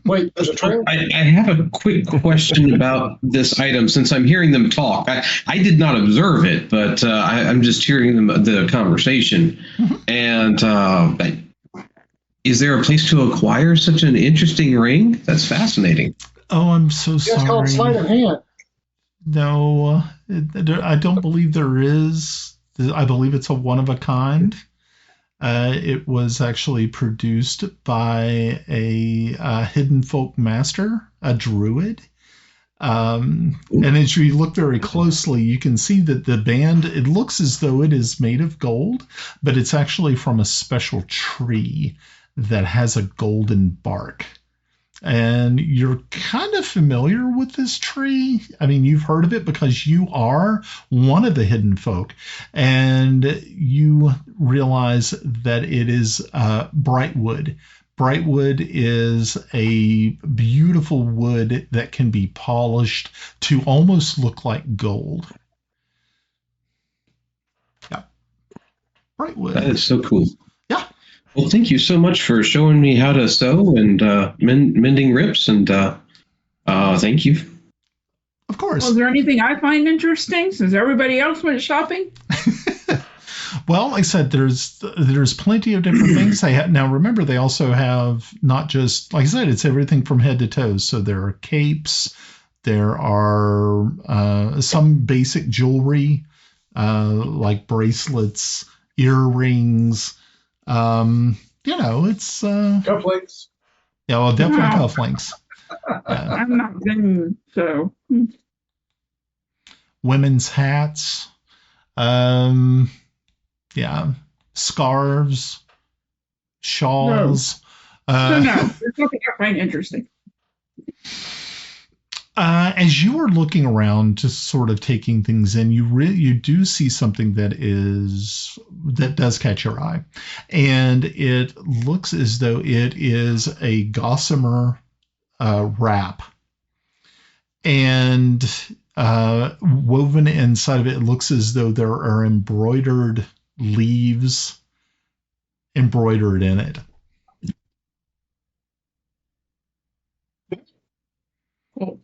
Wait, there's a trail? I have a quick question about this item since I'm hearing them talk. I did not observe it, but I'm just hearing the conversation. Mm-hmm. And is there a place to acquire such an interesting ring? That's fascinating. Oh, I'm so sorry. It's called sleight of hand. No, I don't believe there is. I believe it's a one of a kind. It was actually produced by a hidden folk master, a druid. And as you look very closely, you can see that the band, it looks as though it is made of gold, but it's actually from a special tree that has a golden bark. And you're kind of familiar with this tree. I mean, you've heard of it because you are one of the hidden folk. And you realize that it is brightwood. Brightwood is a beautiful wood that can be polished to almost look like gold. Yeah. Brightwood. That is so cool. Yeah. Well, thank you so much for showing me how to sew and mending rips, and thank you. Of course. Well, is there anything I find interesting since everybody else went shopping? Well, like I said, there's plenty of different things they have. Now, remember, they also have not just, like I said, it's everything from head to toe. So there are capes, there are some basic jewelry, like bracelets, earrings. It's cufflinks. Yeah, well, definitely cufflinks. I'm not been so. Women's hats. Yeah. Scarves. Shawls. So no, there's nothing I find interesting. As you are looking around, just sort of taking things in, you do see something that does catch your eye, and it looks as though it is a gossamer wrap, and woven inside of it, it looks as though there are embroidered leaves embroidered in it. Cool.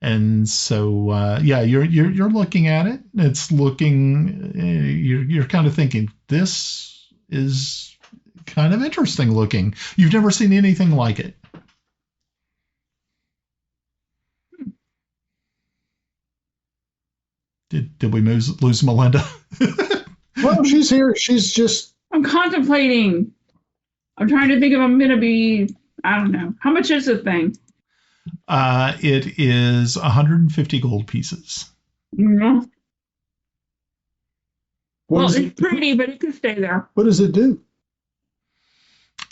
And so, you're looking at it. It's looking. You're kind of thinking this is kind of interesting looking. You've never seen anything like it. Did we lose Malinda? Well, she's here. She's just. I'm contemplating. I'm trying to think if I'm going to be. I don't know. How much is this thing? It is 150 gold pieces. Mm-hmm. Well, It's pretty, but it could stay there. What does it do?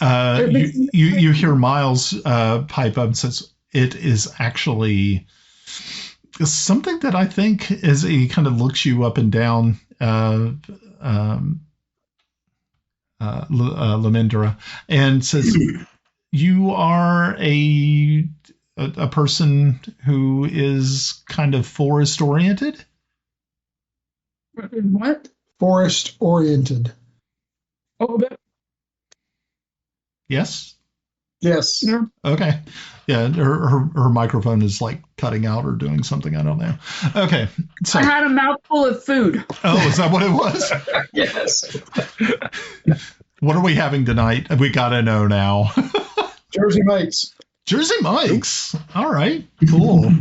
You hear Miles pipe up and says, it is actually something that I think is, he kind of looks you up and down, Lumindra, and says, you are a person who is kind of forest oriented. What? Forest oriented. Oh, Yes. Yes. yeah. Okay. Yeah. Her microphone is like cutting out or doing something. I don't know. Okay. So. I had a mouthful of food. Oh, is that what it was? Yes. What are we having tonight? We gotta know now. Jersey Mike's. Jersey Mike's. All right. Cool.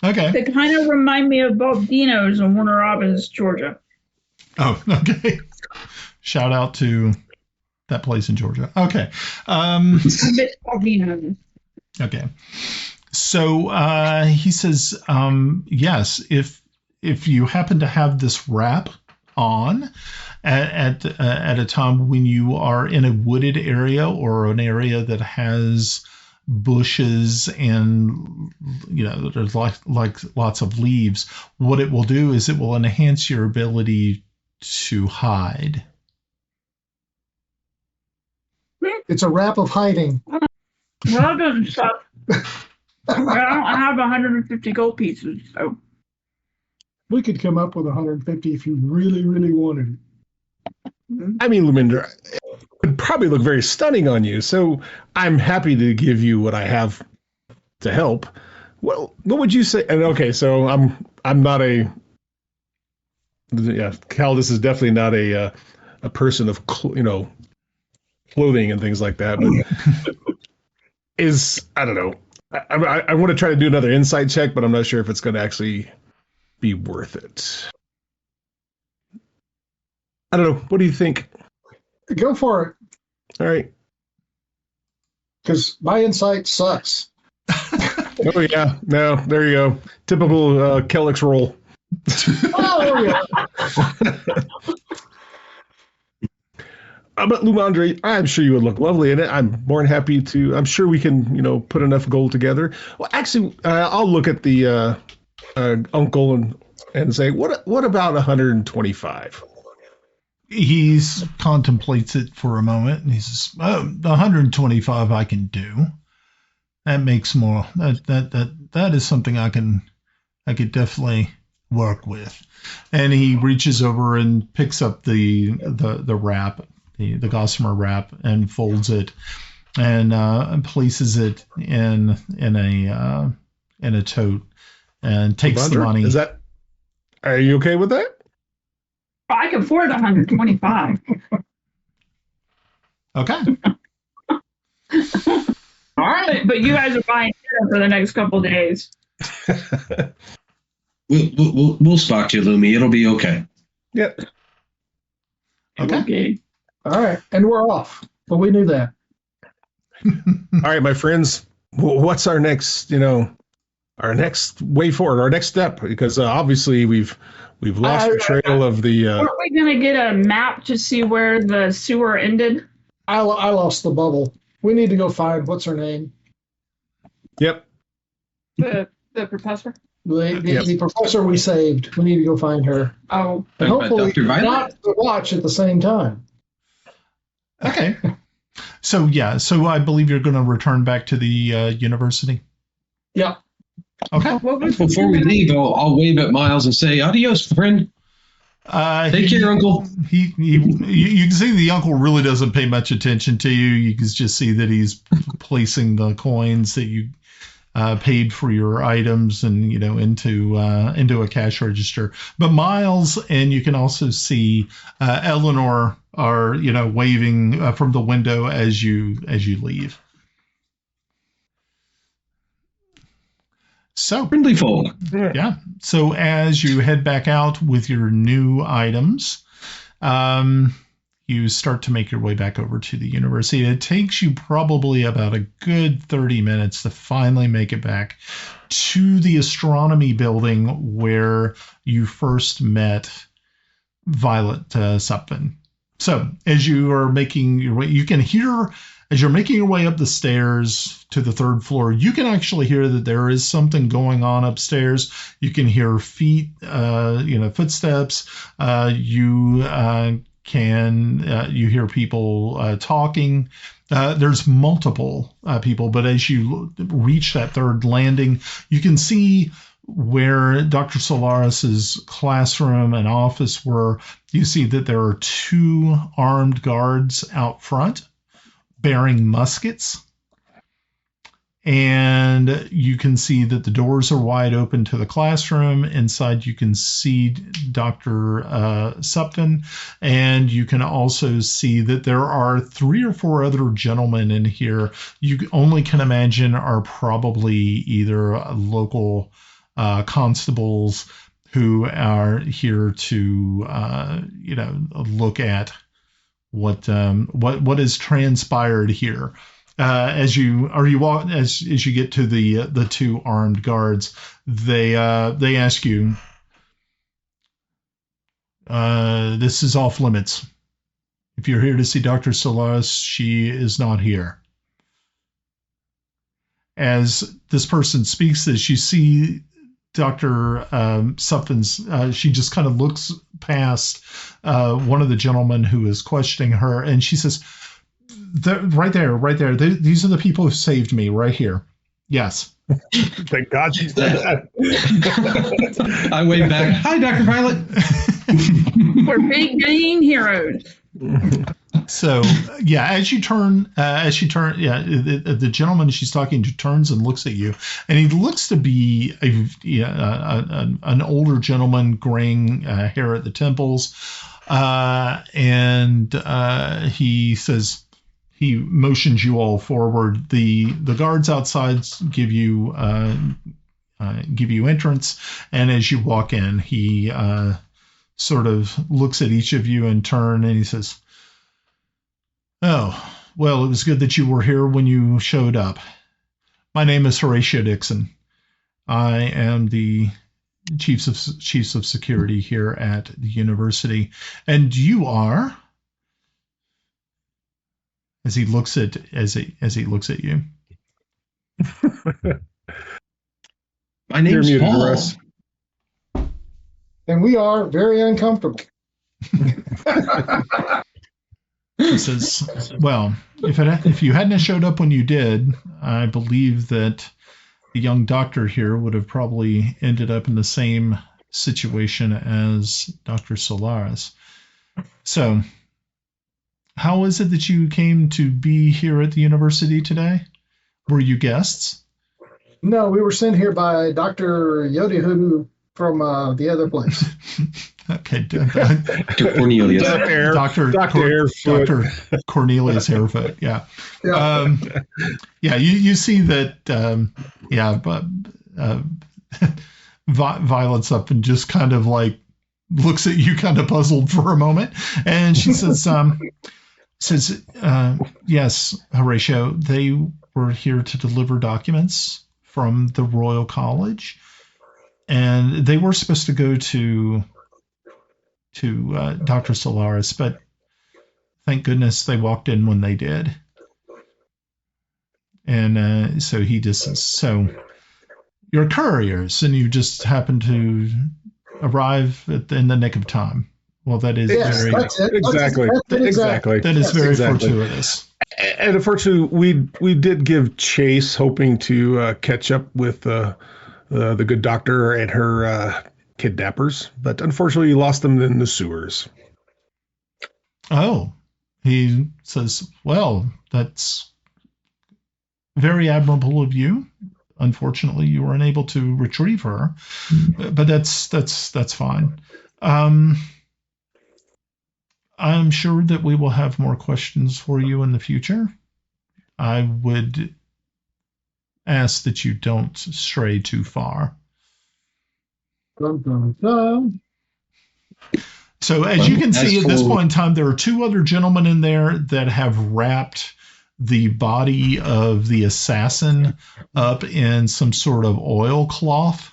Okay. They kind of remind me of both Dino's in Warner Robins, Georgia. Oh, okay. Shout out to that place in Georgia. Okay. A bit of Dino's. Okay. So he says, yes, if you happen to have this wrap on at a time when you are in a wooded area or an area that has bushes and there's like lots of leaves, what it will do is it will enhance your ability to hide. It's a wrap of hiding. Well, that doesn't suck. I don't have 150 gold pieces, so. We could come up with 150 if you really, really wanted it. I mean, Lumindra, it would probably look very stunning on you, so I'm happy to give you what I have to help. Well, what would you say? And okay, so I'm not a. Yeah, Kaldris is definitely not a person of clothing and things like that. But I don't know. I want to try to do another insight check, but I'm not sure if it's going to actually be worth it. I don't know. What do you think? Go for it. All right. Because my insight sucks. Oh, yeah. No, there you go. Typical Felix roll. Oh, yeah. But Lumindra, I'm sure you would look lovely in it. I'm more than happy to. I'm sure we can, put enough gold together. Well, actually, I'll look at the uncle and say, what about 125? He contemplates it for a moment, and he says, "Oh, the 125 I can do. That makes more. That is something I could definitely work with." And he reaches over and picks up the wrap, the gossamer wrap, and folds it and places it in a tote and takes the money. Are you okay with that? I can afford 125. Okay. All right, but you guys are buying dinner for the next couple of days. We'll stock you, Lumi. It'll be okay. Yep. Okay. All right. And we're off. But we knew that. All right, my friends. what's our next, our next way forward, our next step? Because obviously we've lost the trail of the. Weren't we going to get a map to see where the sewer ended? I lost the bubble. We need to go find what's her name. Yep. The professor? The professor we saved. We need to go find her. Oh. And hopefully Dr. Violet? not the watch at the same time. Okay. So I believe you're going to return back to the university. Yeah. Okay. Before we leave, I'll wave at Miles and say, adios, friend. Take care, Uncle. You can see the uncle really doesn't pay much attention to you. You can just see that he's placing the coins that you paid for your items and into a cash register. But Miles and you can also see Eleanor are waving from the window as you leave. So Friendly folk. yeah. So as you head back out with your new items, you start to make your way back over to the university. It takes you probably about a good 30 minutes to finally make it back to the astronomy building where you first met Violet Suppan. So as you are making your way, you can hear, as you're making your way up the stairs to the third floor, you can actually hear that there is something going on upstairs. You can hear feet, footsteps. You hear people talking. There's multiple people, but as you reach that third landing, you can see where Dr. Solaris's classroom and office were. You see that there are 2 armed guards out front bearing muskets. And you can see that the doors are wide open to the classroom. Inside, you can see Dr. Suppan, and you can also see that there are 3 or 4 other gentlemen in here. You only can imagine are probably either local constables who are here to, look at what has transpired here. As you get to the 2 armed guards, they ask you, this is off limits. If you're here to see Dr. Solaris, she is not here. As this person speaks this, you see Dr. Suppan's, she just kind of looks past one of the gentlemen who is questioning her, and she says, right there. These are the people who saved me right here. Yes. Thank God she said that. I wave back. Hi, Dr. Violet. We're big green heroes. So as she turns, the gentleman she's talking to turns and looks at you, and he looks to be an older gentleman, graying hair at the temples, and he says, he motions you all forward. The guards outside give you entrance, and as you walk in, he sort of looks at each of you in turn, and he says, "Oh, well, it was good that you were here when you showed up. My name is Horatio Dixon. I am the chiefs of security here at the university, and you are." As he looks at you. My name's You're muted, Paul. Russ. And we are very uncomfortable. He says, "Well, if you hadn't showed up when you did, I believe that the young doctor here would have probably ended up in the same situation as Dr. Solaris. So, how is it that you came to be here at the university today? Were you guests?" No, we were sent here by Dr. Yodihudu from the other place. Okay. Dr. Cornelius. Dr. Cornelius Harefoot. Yeah. You see that, Violet's up and just kind of like looks at you kind of puzzled for a moment. And she says, yes, Horatio, were here to deliver documents from the Royal College, and they were supposed to go to Dr. Solaris, but thank goodness they walked in when they did. And so he just says, so you're couriers, and you just happen to arrive in the nick of time. Well, that is Yes, very that's it. Exactly. Exactly. that is Yes, very exactly. fortuitous. And unfortunately, we did give chase, hoping to catch up with the good doctor and her kidnappers, but unfortunately, lost them in the sewers. Oh, he says, well, that's very admirable of you. Unfortunately, you were unable to retrieve her, but that's fine. I'm sure that we will have more questions for you in the future. I would ask that you don't stray too far. Dun, dun, dun. So as you can see at this point in time, there are two other gentlemen in there that have wrapped the body of the assassin up in some sort of oilcloth.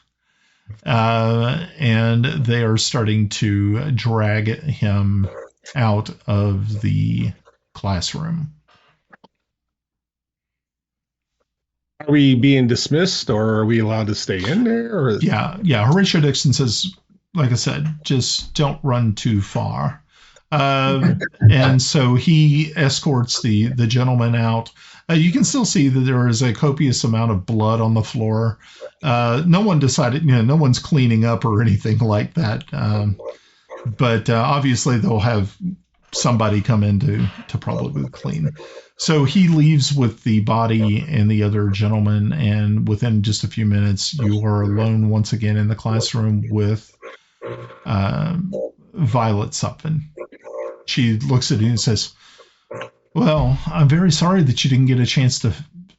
And they are starting to drag him out of the classroom. Are we being dismissed, or are we allowed to stay in there? Or... Yeah. Horatio Dixon says, like I said, just don't run too far. And so he escorts the gentleman out. You can still see that there is a copious amount of blood on the floor. No one decided, no one's cleaning up or anything like that. But obviously they'll have somebody come in to probably clean. So he leaves with the body and the other gentleman, and within just a few minutes, you are alone once again in the classroom with Violet Suppan. She looks at you and says, well, I'm very sorry that you didn't get a chance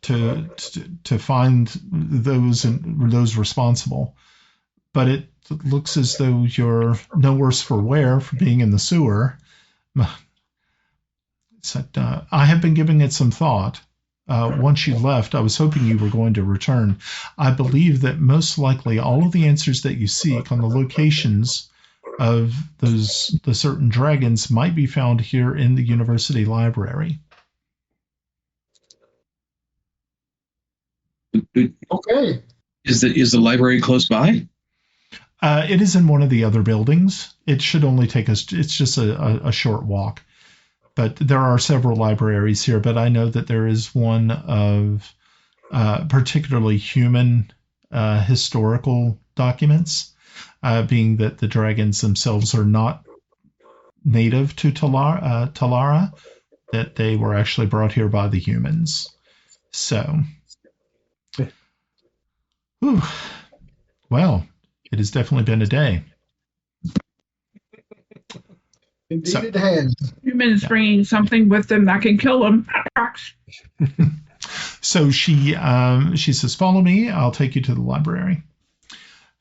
to find those responsible, but it looks as though you're no worse for wear for being in the sewer. I have been giving it some thought. Once you left, I was hoping you were going to return. I believe that most likely all of the answers that you seek on the locations of the certain dragons might be found here in the university library. Okay. Is the library close by? It is in one of the other buildings. It should only take us, it's just a short walk. But there are several libraries here, but I know that there is one of particularly human historical documents, being that the dragons themselves are not native to Talara, that they were actually brought here by the humans. So, well, it has definitely been a day. Indeed, So- it has. Humans bringing something with them that can kill them. So she says, follow me. I'll take you to the library.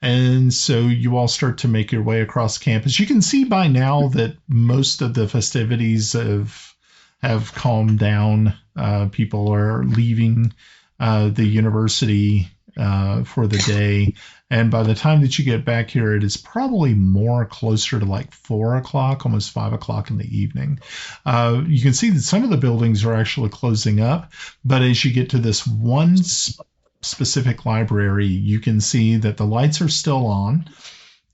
And so you all start to make your way across campus. You can see by now that most of the festivities have calmed down. People are leaving the university for the day. And by the time that you get back here, it is probably more closer to like 4 o'clock, almost 5 o'clock in the evening. You can see that some of the buildings are actually closing up. But as you get to this one specific library, you can see that the lights are still on.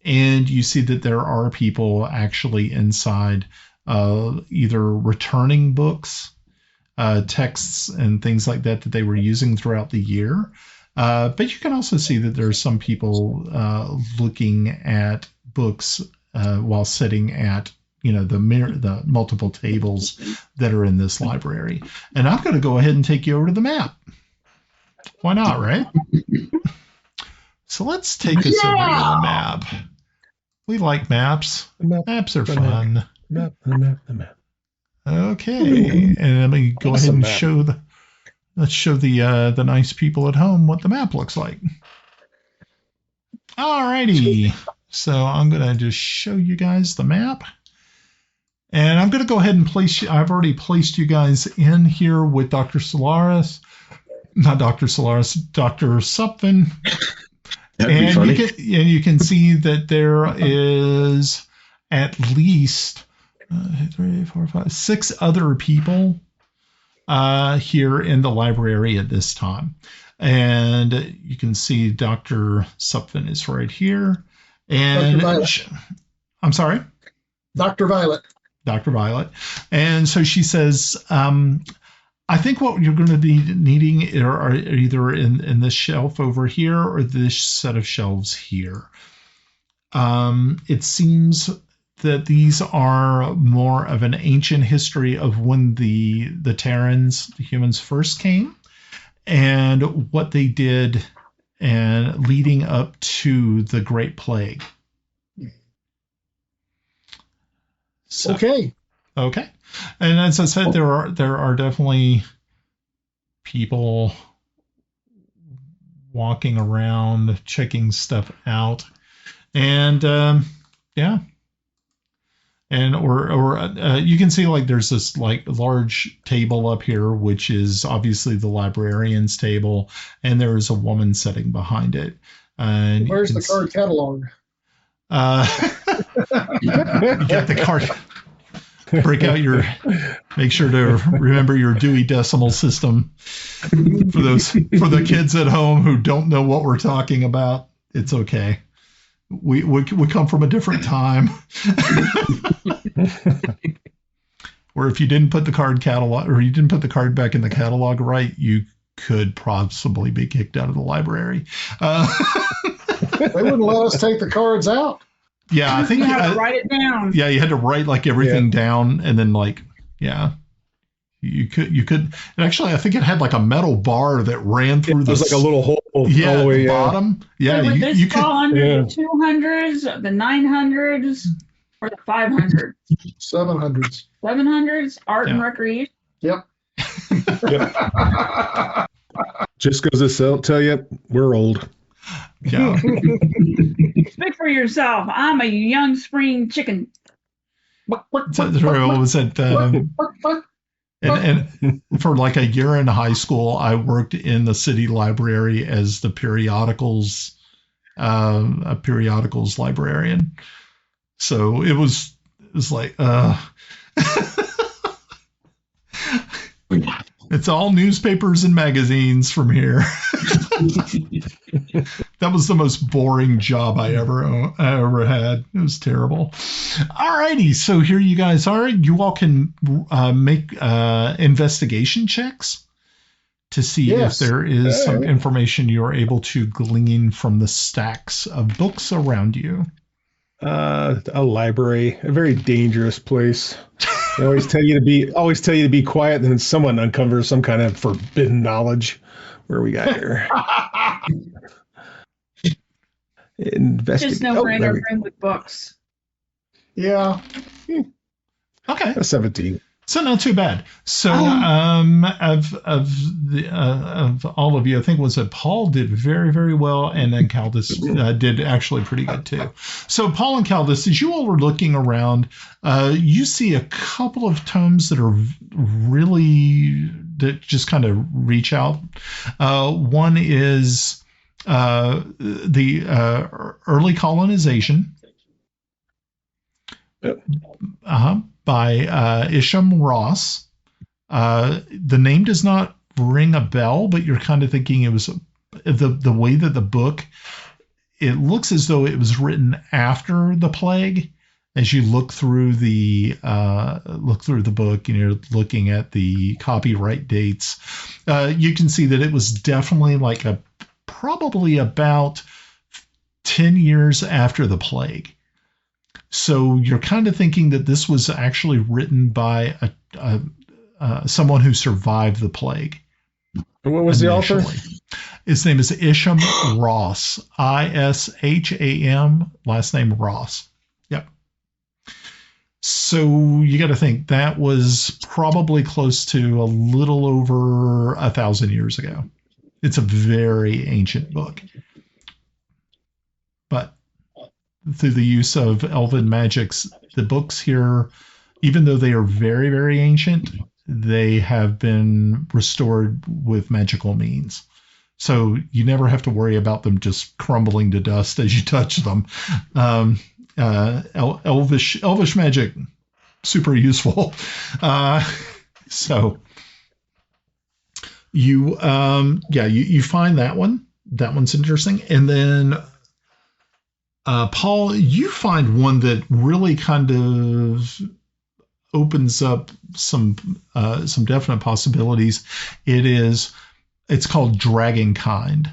And you see that there are people actually inside either returning books, texts, and things like that they were using throughout the year. But you can also see that there are some people looking at books while sitting at the multiple tables that are in this library. And I'm going to go ahead and take you over to the map. Why not, right? So let's take us over to the map. We like maps. Maps are fun. The map. Okay, and let me go ahead and Awesome let's show the nice people at home what the map looks like. Alrighty, so I'm gonna just show you guys the map, and I'm gonna go ahead and place you. I've already placed you guys in here with Dr. Solaris. not Dr. Solaris, Dr. something. That'd be funny. You can see that there is at least 3, 4, 5, 6 other people here in the library at this time. And you can see Dr. Supfin is right here. And I'm sorry? Dr. Violet. Dr. Violet. And so she says, I think what you're going to be needing are either in this shelf over here or this set of shelves here. It seems that these are more of an ancient history of when the Terrans, the humans, first came and what they did and leading up to the Great Plague. So, okay. And as I said, there are definitely people walking around, checking stuff out, and yeah, and or you can see like there's this like large table up here, which is obviously the librarian's table, and there is a woman sitting behind it. And where's the card catalog? You got the card. Break out make sure to remember your Dewey Decimal System. For the kids at home who don't know what we're talking about, it's okay. We come from a different time. Where if you didn't put the card catalog, or you didn't put the card back in the catalog right, you could possibly be kicked out of the library. They wouldn't let us take the cards out. Yeah, I think you had to write it down. Yeah, you had to write like everything down, and then like, yeah, you could. And actually, I think it had like a metal bar that ran through It was like a little hole. All the way bottom. Yeah, would this fall under the 200s, the 900s, or the 500s? 700s. 700s, art and recreation. Yep. Just goes to tell you, we're old. Yeah. Speak for yourself. I'm a young spring chicken. What was it? And for like a year in high school, I worked in the city library as the periodicals librarian. So it was like, it's all newspapers and magazines from here. That was the most boring job I ever had. It was terrible. All righty, so here you guys are. You all can make investigation checks to see if there is some information you're able to glean from the stacks of books around you. A library, a very dangerous place. They always tell you to be quiet, and then someone uncovers some kind of forbidden knowledge. Where we got here? Just no brainer room with books. Yeah. Okay. 17. So not too bad. So of all of you, I think was that Paul did very, very well, and then Kaldris did actually pretty good too. So Paul and Kaldris, as you all were looking around, you see a couple of tomes that are really that just kind of reach out. One is the early colonization. Yep. By Isham Ross. The name does not ring a bell, but you're kind of thinking it was the way that the book, it looks as though it was written after the plague. As you look through the book and you're looking at the copyright dates, you can see that it was definitely like probably about 10 years after the plague. So you're kind of thinking that this was actually written by someone who survived the plague. And what was initially. The author? His name is Isham Ross. Isham, last name Ross. Yep. So you got to think that was probably close to a little over 1,000 years ago. It's a very ancient book. But through the use of elven magics, the books here, even though they are very, very ancient, they have been restored with magical means. So you never have to worry about them just crumbling to dust as you touch them. Elvish magic, super useful. So you find that one. That one's interesting. And then Paul, you find one that really kind of opens up some definite possibilities. It's called Dragonkind.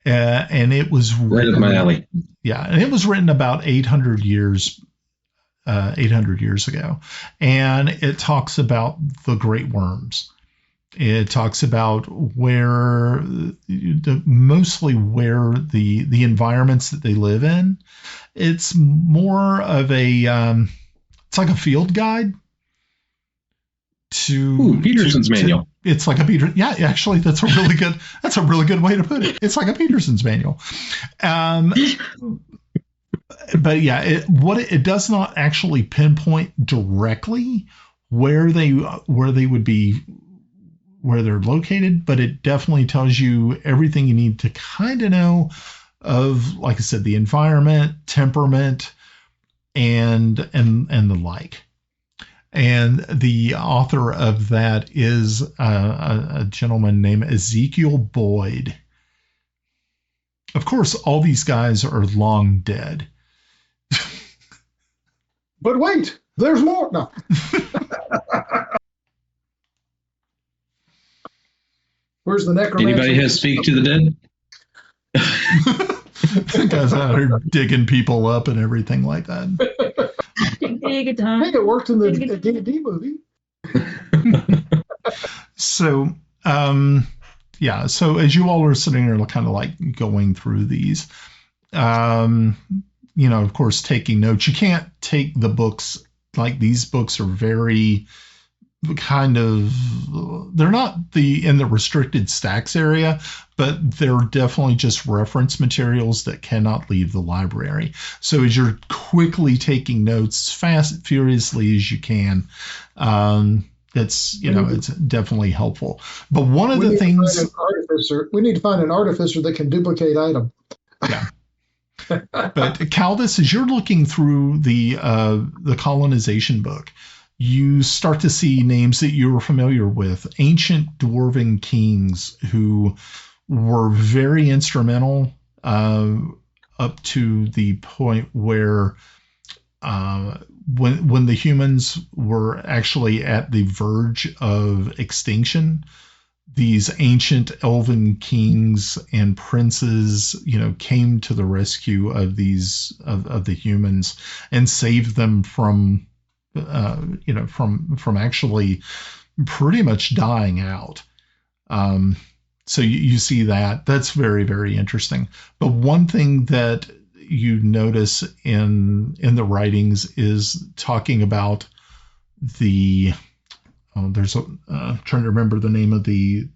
And it was right up my alley. Yeah, and it was written about 800 years ago, and it talks about the great worms. It talks about mostly where the environments that they live in. It's more of it's like a field guide to Peterson's manual. It's like yeah, actually that's a really good way to put it. It's like a Peterson's manual. But yeah, it does not actually pinpoint directly where they would be, where they're located, but it definitely tells you everything you need to kind of know of, like I said, the environment, temperament, and the like. And the author of that is a gentleman named Ezekiel Boyd. Of course, all these guys are long dead. But wait, there's more. No. Where's the necromancer? Anybody has speak to the dead? The guys out here digging people up and everything like that. Dig it, I think it worked in the D&D movie. So, so as you all are sitting there kind of like going through these, of course, taking notes. You can't take the books, like these books are very kind of, they're not in the restricted stacks area, but they're definitely just reference materials that cannot leave the library. So as you're quickly taking notes furiously as you can, it's definitely helpful. But one of the things, we need to find an artificer that can duplicate item. Yeah. But Kaldris, as you're looking through the colonization book, you start to see names that you were familiar with, ancient dwarven kings who were very instrumental up to the point where when the humans were actually at the verge of extinction, these ancient elven kings and princes, came to the rescue of the humans and saved them from actually pretty much dying out. So you see that's very, very interesting. But one thing that you notice in the writings is talking about the trying to remember the name of the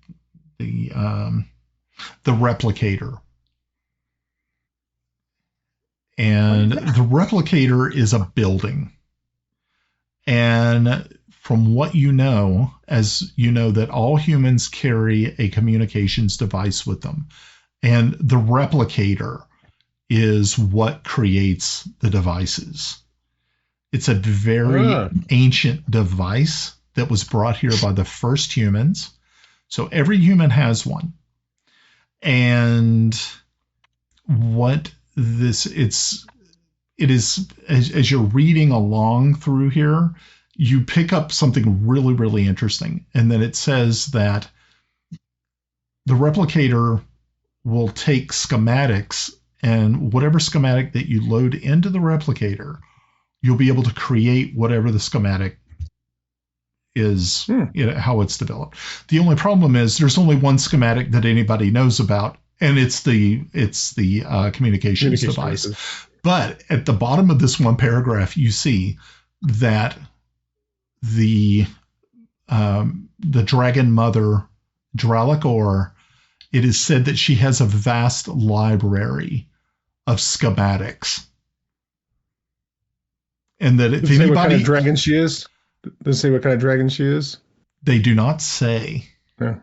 replicator. And the replicator is a building. And from what you know, as you know, that all humans carry a communications device with them. And the replicator is what creates the devices. It's a very ancient device that was brought here by the first humans. So every human has one. And what it is, as you're reading along through here, you pick up something really, really interesting. And then it says that the replicator will take schematics, and whatever schematic that you load into the replicator, you'll be able to create whatever the schematic is, how it's developed. The only problem is there's only one schematic that anybody knows about, and it's the communications device. But at the bottom of this one paragraph, you see that the dragon mother, Dralakor, it is said that she has a vast library of schematics. And that if anybody, what kind of dragon she is? Does it say what kind of dragon she is? They do not say. Yeah.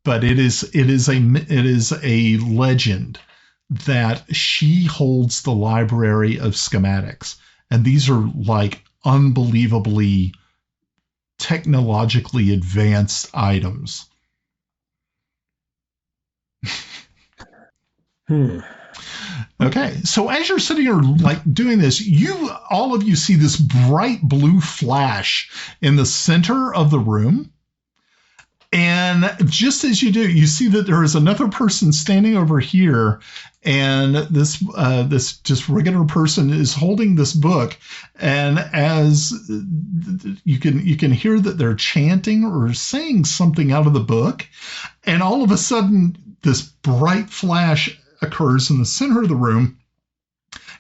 But it is a legend that she holds the library of schematics, and these are like unbelievably technologically advanced items. Okay, so as you're sitting here like doing this, all of you see this bright blue flash in the center of the room. And just as you do, you see that there is another person standing over here, and this just regular person is holding this book. And as you can hear that they're chanting or saying something out of the book, and all of a sudden this bright flash occurs in the center of the room,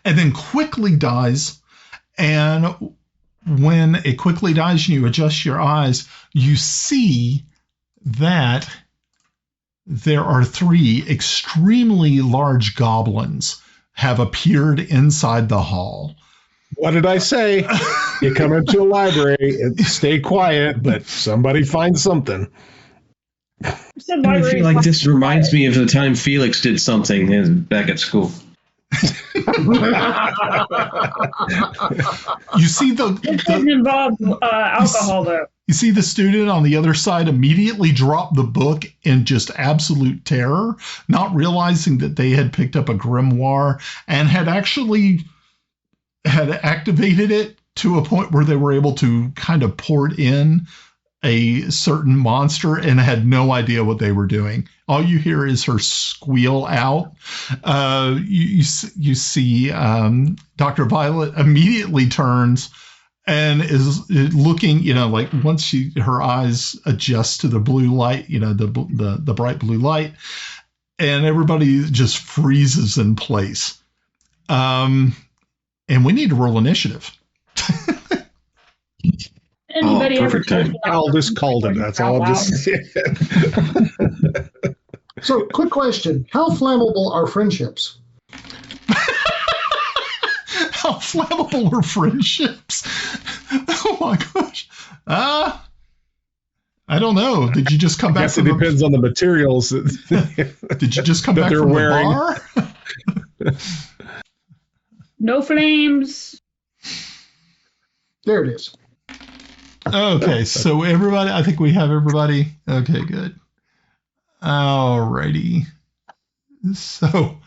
and then quickly dies. And when it quickly dies, and you adjust your eyes, you see that there are 3 extremely large goblins have appeared inside the hall. What did I say? You come into a library and stay quiet, but somebody finds something. I feel like this reminds me of the time Felix did something back at school. You see It doesn't involve alcohol, though. You see the student on the other side immediately drop the book in just absolute terror, not realizing that they had picked up a grimoire and had activated it to a point where they were able to kind of port in a certain monster and had no idea what they were doing. All you hear is her squeal out. You see Dr. Violet immediately turns and is looking, like once her eyes adjust to the blue light, the bright blue light, and everybody just freezes in place. And we need to roll initiative. Anybody perfect time. Kaldris called it. That's all I'm just saying. So, quick question. How flammable are friendships? How flammable are friendships? Oh my gosh. I don't know. Did you just come back from it depends on the materials. Did you just come back they're from wearing. the bar? No flames. There it is. Okay, so everybody, I think we have everybody. Okay, good. Alrighty. So,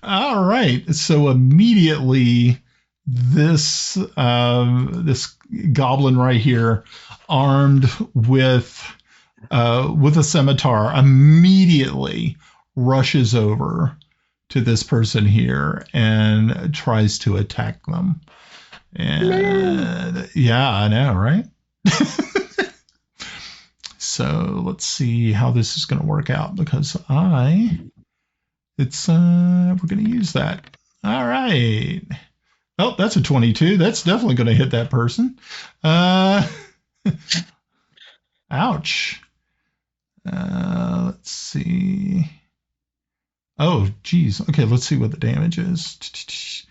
all right. So immediately, this goblin right here, armed with a scimitar, immediately rushes over to this person here and tries to attack them. And yeah, I know, right? So let's see how this is going to work out, because we're going to use that. All right. Oh, that's a 22. That's definitely going to hit that person. Ouch. Let's see. Oh, geez. Okay, let's see what the damage is.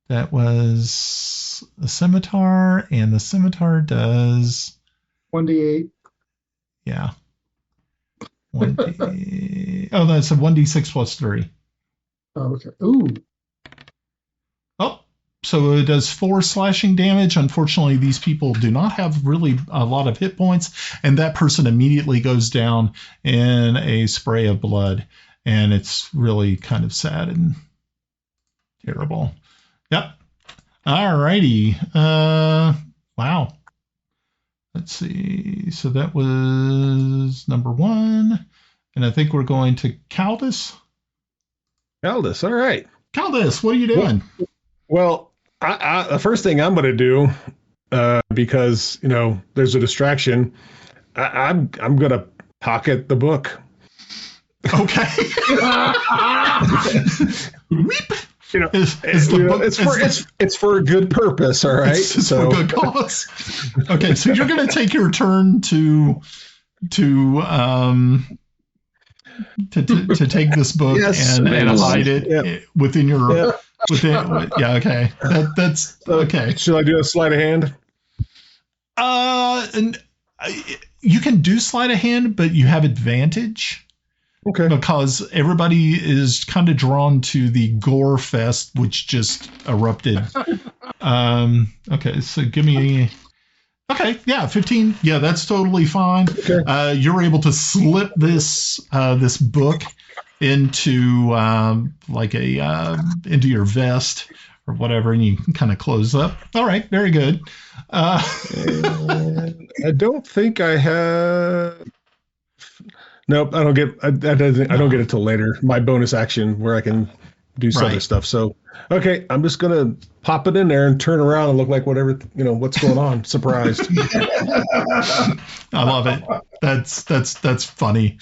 That was a scimitar, and the scimitar does 1d8. Yeah. 1d. Oh, that's a 1d6 plus 3. Oh, okay. Ooh. Oh, so it does 4 slashing damage. Unfortunately, these people do not have really a lot of hit points, and that person immediately goes down in a spray of blood, and it's really kind of sad and terrible. Yep. All righty. Wow. Let's see. So that was number 1. And I think we're going to Kaldris. Kaldris, all right. Kaldris, what are you doing? Well, the first thing I'm going to do, because, there's a distraction, I'm going to pocket the book. Okay. Weep. It's for a good purpose, all right. It's for a good cause. Okay, so you're going to take your turn to take this book and hide it within your within. Yeah, okay. That's okay. Should I do a sleight of hand? And you can do sleight of hand, but you have advantage. Okay. Because everybody is kind of drawn to the gore fest, which just erupted. Okay, so give me. Okay, yeah, 15. Yeah, that's totally fine. Okay. You're able to slip this this book into into your vest or whatever, and you can kind of close up. All right, very good. I don't think I have. Nope, I don't get. I don't get it till later. My bonus action where I can do some other stuff. So, okay, I'm just gonna pop it in there and turn around and look like whatever what's going on. Surprised. I love it. That's funny.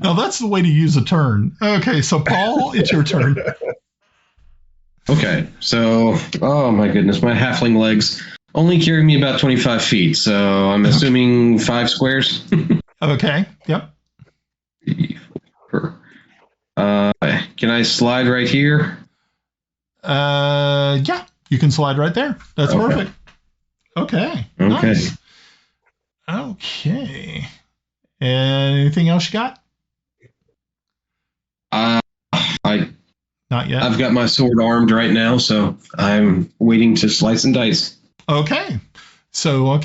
Now that's the way to use a turn. Okay, so Paul, it's your turn. Okay, so oh my goodness, my halfling legs only carry me about 25 feet, so I'm assuming 5 squares. Okay, yep. Can I slide right here? Yeah, you can slide right there. That's perfect. Okay. Nice. Okay. Anything else you got? Not yet. I've got my sword armed right now, so I'm waiting to slice and dice. Okay. So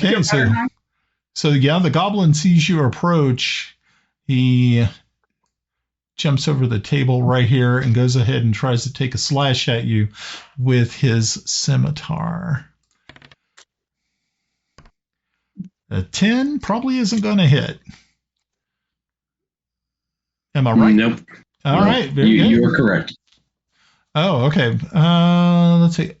yeah, the goblin sees you approach. He jumps over the table right here and goes ahead and tries to take a slash at you with his scimitar. A 10 probably isn't going to hit. Am I right? Nope. All right. Very good. You are correct. Oh, okay. Let's see.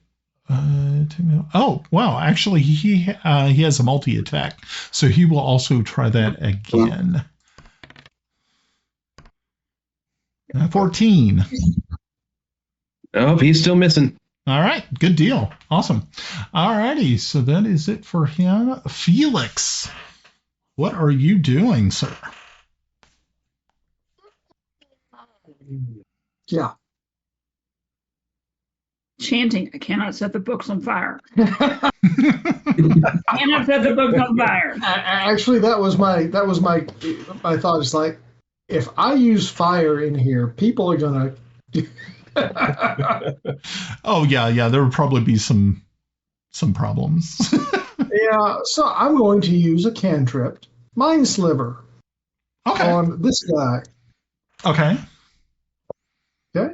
Oh, wow. Actually, he has a multi-attack, so he will also try that again. 14. Oh, he's still missing. All right. Good deal. Awesome. All righty. So that is it for him. Felix, what are you doing, sir? Yeah. Chanting, I cannot set the books on fire. I cannot set the books on fire. Actually, that was my thought. Is like, if I use fire in here, people are gonna. Oh yeah. There would probably be some problems. Yeah, so I'm going to use a cantrip, Mind Sliver, on this guy. Okay. Okay.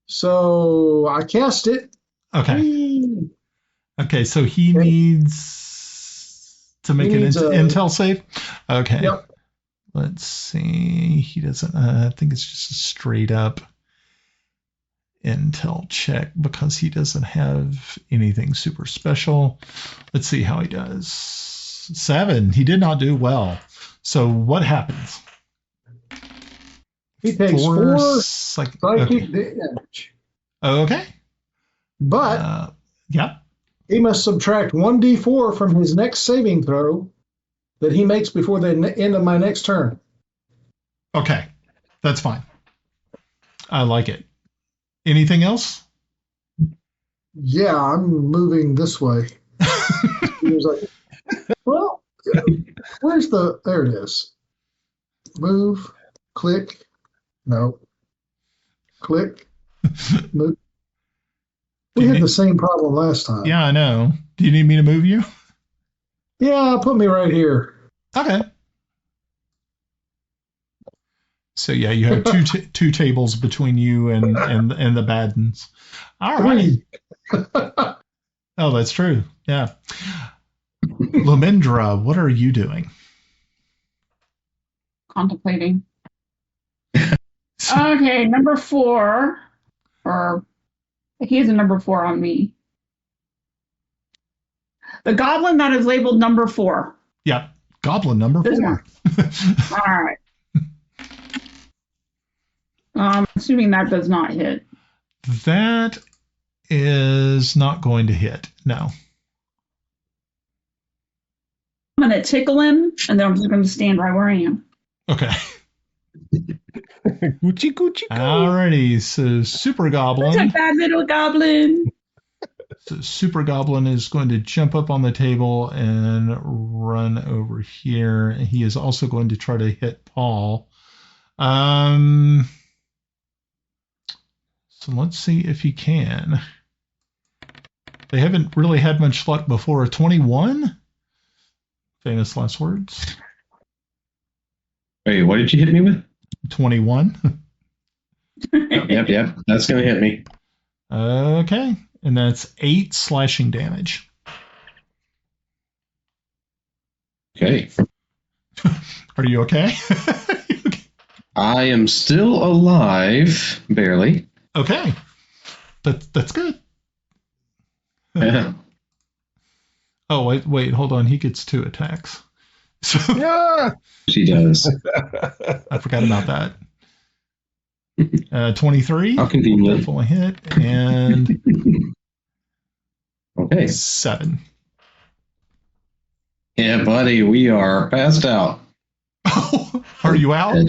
So I cast it. Okay. Okay, so he needs to make an intel save. Okay. Yep. Let's see. He doesn't. I think it's just a straight up intel check because he doesn't have anything super special. Let's see how he does. 7. He did not do well. So what happens? He takes 4 psychic damage. Okay. But yeah, he must subtract 1d4 from his next saving throw that he makes before the end of my next turn. Okay. That's fine. I like it. Anything else? Yeah, I'm moving this way. He was like, well, where's there it is. Move, click. No. Click. Move. We had the same problem last time. Yeah, I know. Do you need me to move you? Yeah, put me right here. Okay. So yeah, you have two tables between you and the Baddens. All right. Oh, that's true. Yeah. Lumindra, what are you doing? Contemplating. Okay, number 4, or he has a number 4 on me. The goblin that is labeled number 4. Yeah, goblin number 4. All right. I'm assuming that does not hit. That is not going to hit. No. I'm going to tickle him, and then I'm just going to stand right where I am. Okay. Gucci. Alrighty, so super goblin. It's a bad little goblin. So Super Goblin is going to jump up on the table and run over here. He is also going to try to hit Paul. So let's see if he can. They haven't really had much luck before. 21? Famous last words. Wait, what did you hit me with? 21. Yep. That's going to hit me. Okay. And that's 8 slashing damage. Okay. Are you okay? I am still alive, barely. Okay. That's good. Yeah. Oh, wait, hold on. He gets 2 attacks. So Yeah. She does. I forgot about that. 23. How convenient. Definitely hit. And Okay. 7. Yeah, buddy, we are passed out. Oh, are you out?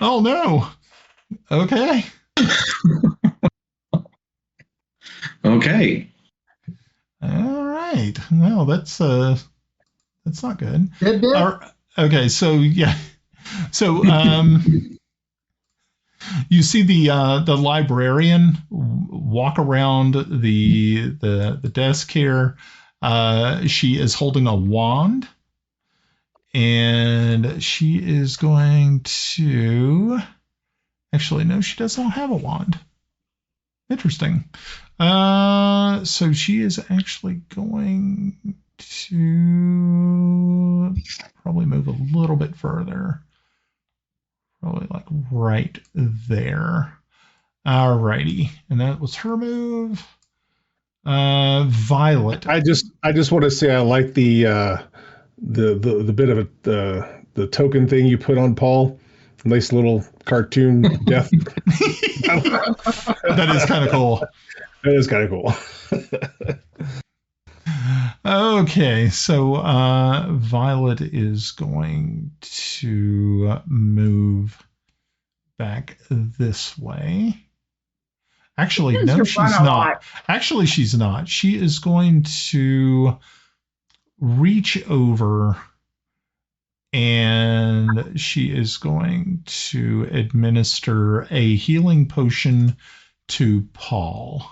Oh, no. Okay. Okay. All right. Well, that's not good. Dead. Okay, so yeah. So you see the librarian walk around the desk here. She is holding a wand, and she is going to. Actually, no, she does not have a wand. Interesting. So she is actually going to probably move a little bit further. Probably like right there. Alrighty. And that was her move. Violet. I just want to say I like the bit of it, the token thing you put on Paul. Nice little cartoon death. That is kind of cool. That is kind of cool. Okay, so Violet is going to move back this way. Actually, no, she's not. Actually, she's not. She is going to reach over and she is going to administer a healing potion to Paul.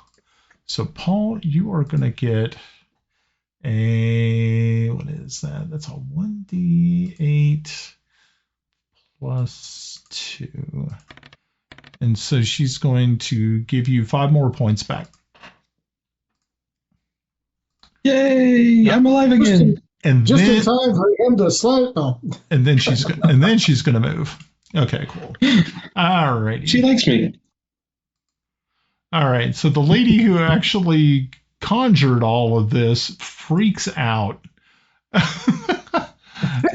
So, Paul, you are going to get what is that? That's a 1d8 plus 2. And so she's going to give you 5 more points back. Yay! I'm alive again. And Just then, in time for him to slide. Oh. and then she's going to move. Okay, cool. All righty. She likes me. All right. So the lady who actually conjured all of this freaks out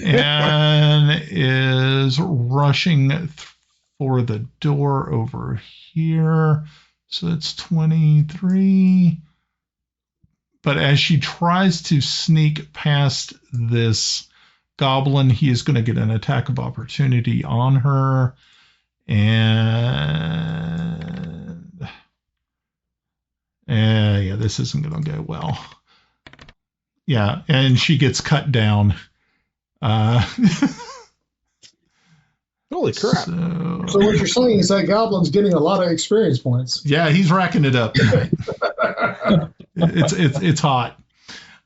and is rushing for the door over here. So it's 23. But as she tries to sneak past this goblin, he is going to get an attack of opportunity on her. And yeah, this isn't going to go well. Yeah, and she gets cut down. Holy crap. So what you're saying is that goblin's getting a lot of experience points. Yeah, he's racking it up tonight. It's hot.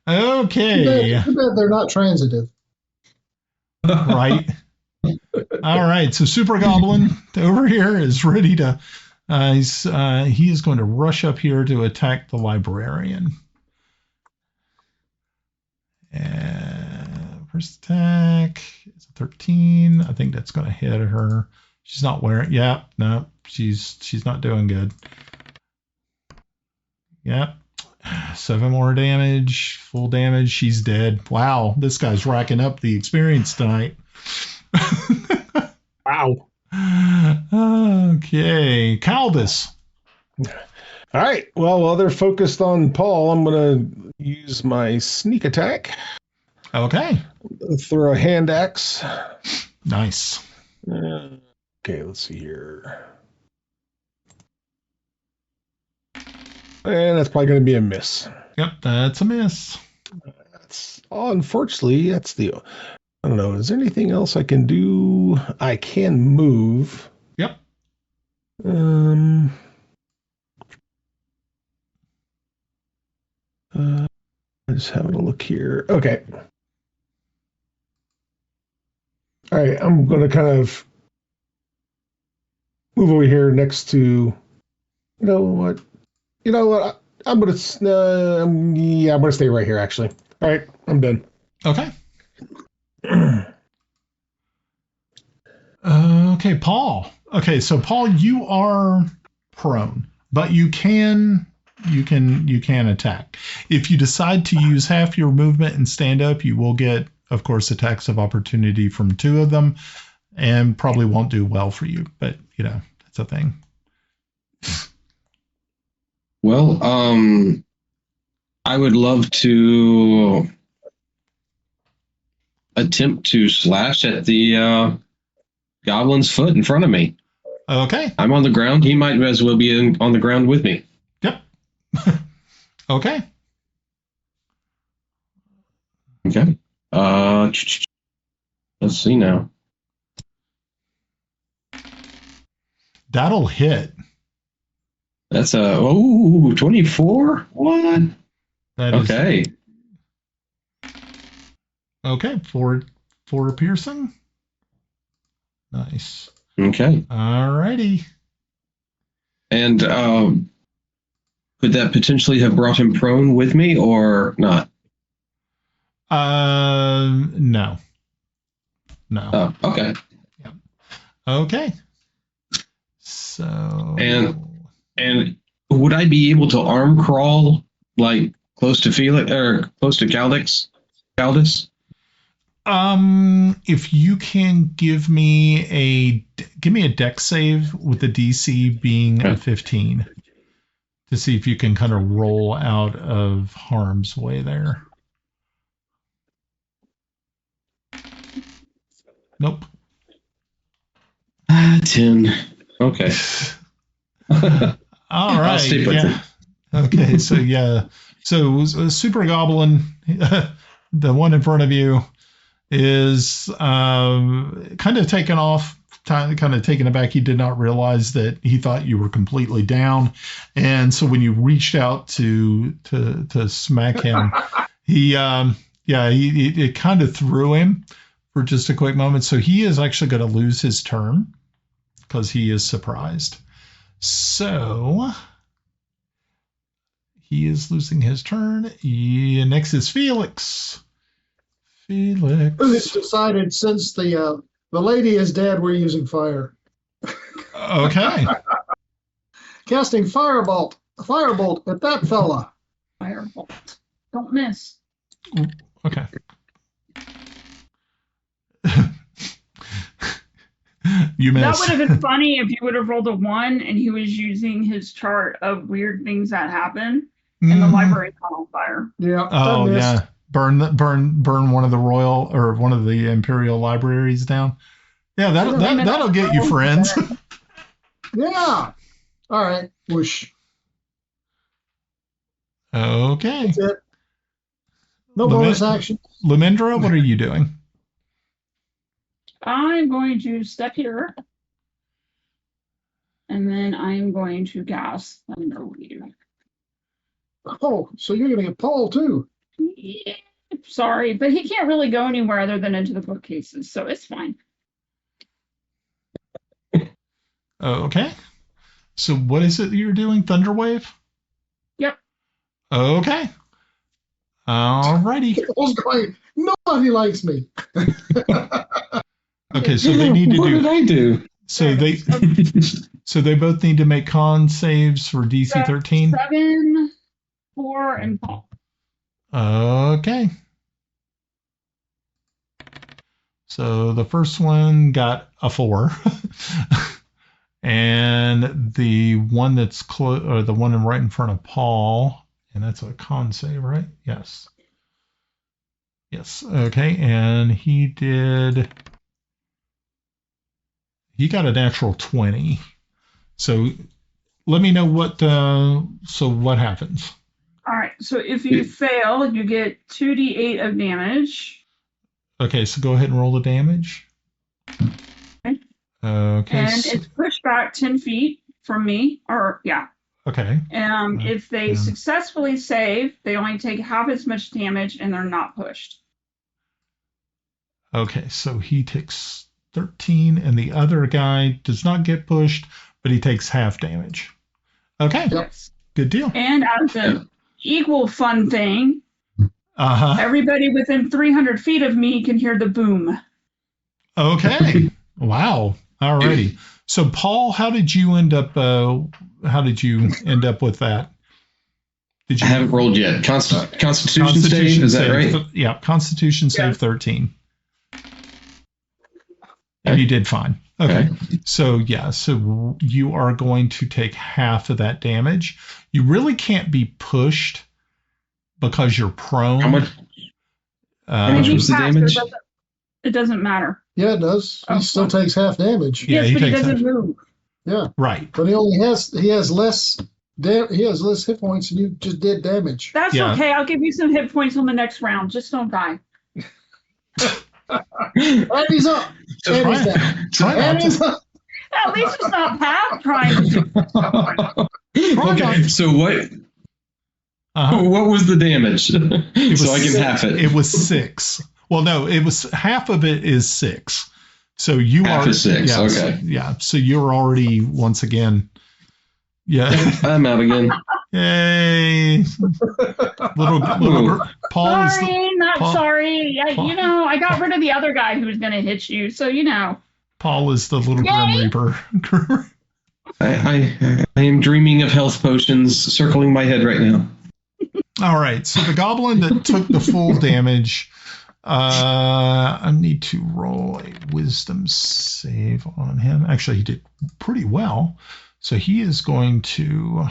Okay. Too bad they're not transitive. Right. All right. So Super Goblin over here is ready to. He is going to rush up here to attack the librarian. And first attack is a 13. I think that's going to hit her. She's not wearing. Yeah. No. She's not doing good. Yep. 7 more damage, full damage. She's dead. Wow, this guy's racking up the experience tonight. Wow. Okay, Kaldris. All right. Well, while they're focused on Paul, I'm going to use my sneak attack. Okay. Throw a hand axe. Nice. Okay, let's see here. And that's probably going to be a miss. Yep, that's a miss. Unfortunately, that's the. I don't know. Is there anything else I can do? I can move. Yep. Just having a look here. Okay. All right. I'm going to kind of move over here next to. You know what? I'm going to. Yeah, I'm going to stay right here. Actually. All right. I'm done. Okay. Okay, Paul. Okay, so Paul, you are prone, but you can attack. If you decide to use half your movement and stand up, you will get, of course, attacks of opportunity from 2 of them, and probably won't do well for you. But that's a thing. Well, I would love to attempt to slash at the goblin's foot in front of me. Okay. I'm on the ground. He might as well be on the ground with me. Yep. Okay. Okay. Let's see now. That'll hit. That's 24? What? That is, okay. Okay, for piercing. Nice. Okay. Alrighty. And could that potentially have brought him prone with me or not? No. No. Oh, okay. Yep. Okay. So. And would I be able to arm crawl like close to Felix or close to Kaldris? If you can give me a deck save with the DC being a 15 to see if you can kind of roll out of harm's way there. Nope. 10. Okay. All right. I'll stick with it. Okay. So Super Goblin, the one in front of you, is kind of taken off, kind of taken aback. He did not realize that he thought you were completely down, and so when you reached out to smack him, it kind of threw him for just a quick moment. So he is actually going to lose his turn because he is surprised. So he is losing his turn. Next is Felix. Felix decided since the lady is dead, we're using fire. Okay. Casting firebolt at that fella. Firebolt. Don't miss. Okay. You missed. That would have been funny if you would have rolled a 1 and he was using his chart of weird things that happen and the library caught on fire. Yeah. Oh yeah. Burn one of the royal or one of the imperial libraries down. Yeah, that'll get you friends. Yeah. All right. Whoosh. Okay. That's it. No bonus action. Lumindra, what are you doing? I'm going to step here. And then I'm going to cast Thunderwave. Oh, so you're going to get Paul too. Yeah, sorry, but he can't really go anywhere other than into the bookcases, so it's fine. Okay. So what is it that you're doing? Thunderwave? Yep. Okay. Alrighty. Paul's going, nobody likes me. Okay, so they need to what did I do? So they both need to make con saves for DC 13. 7, 4, and Paul. Okay. So the first one got a 4. And the one that's the one right in front of Paul, and that's a con save, right? Yes. Yes. Okay. And he got a natural 20. So let me know what. So what happens? All right. So if you fail, you get 2d8 of damage. Okay, so go ahead and roll the damage. Okay. Okay. And it's pushed back 10 feet from me. Or, yeah. Okay. If they successfully save, they only take half as much damage and they're not pushed. Okay, so he takes 13, and the other guy does not get pushed, but he takes half damage. Okay. Yes. Good deal. And as an equal fun thing, everybody within 300 feet of me can hear the boom. Okay. Wow. Alrighty. So, Paul, how did you end up? With that? Did you? I haven't rolled yet. Constitution save, is that right? Yeah. Constitution save 13. And you did fine. Okay. So you are going to take half of that damage. You really can't be pushed because you're prone. How much was the damage? It doesn't matter. Yeah, it does. He still takes half damage. Yeah, yes, but he doesn't move. Yeah. Right. But he has less hit points and you just did damage. That's okay. I'll give you some hit points on the next round. Just don't die. And he's up. And he's down. And he's up. At least it's not Pat trying to do. Okay, so what? What was the damage? So I can half it. It was 6. Well, no, it was half of it is 6. So you half are is 6. yeah, Okay. So you're already once again. Yeah. I'm out again. Yay. little Paul sorry, sorry. I got rid of the other guy who was going to hit you. So Paul is the little Grim Reaper. I am dreaming of health potions circling my head right now. All right. So the goblin that took the full damage, I need to roll a wisdom save on him. Actually, he did pretty well. So he is going to.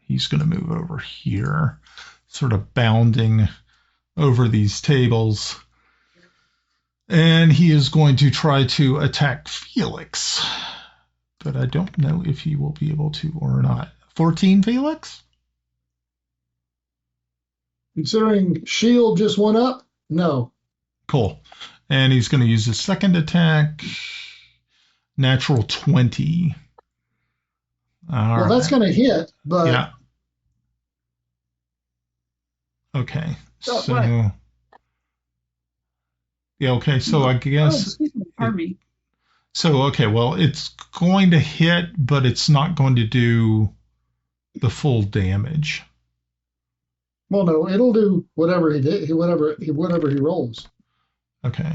He's going to move over here, sort of bounding over these tables. And he is going to try to attack Felix. But I don't know if he will be able to or not. 14, Felix? Considering shield just went up, no. Cool. And he's going to use his second attack. Natural 20. Well, that's going to hit, but... Yeah. Okay. So yeah, okay, so I guess... excuse me. Pardon me. So, okay, well, it's going to hit, but it's not going to do the full damage. Well, no, it'll do whatever he did, whatever he rolls. Okay.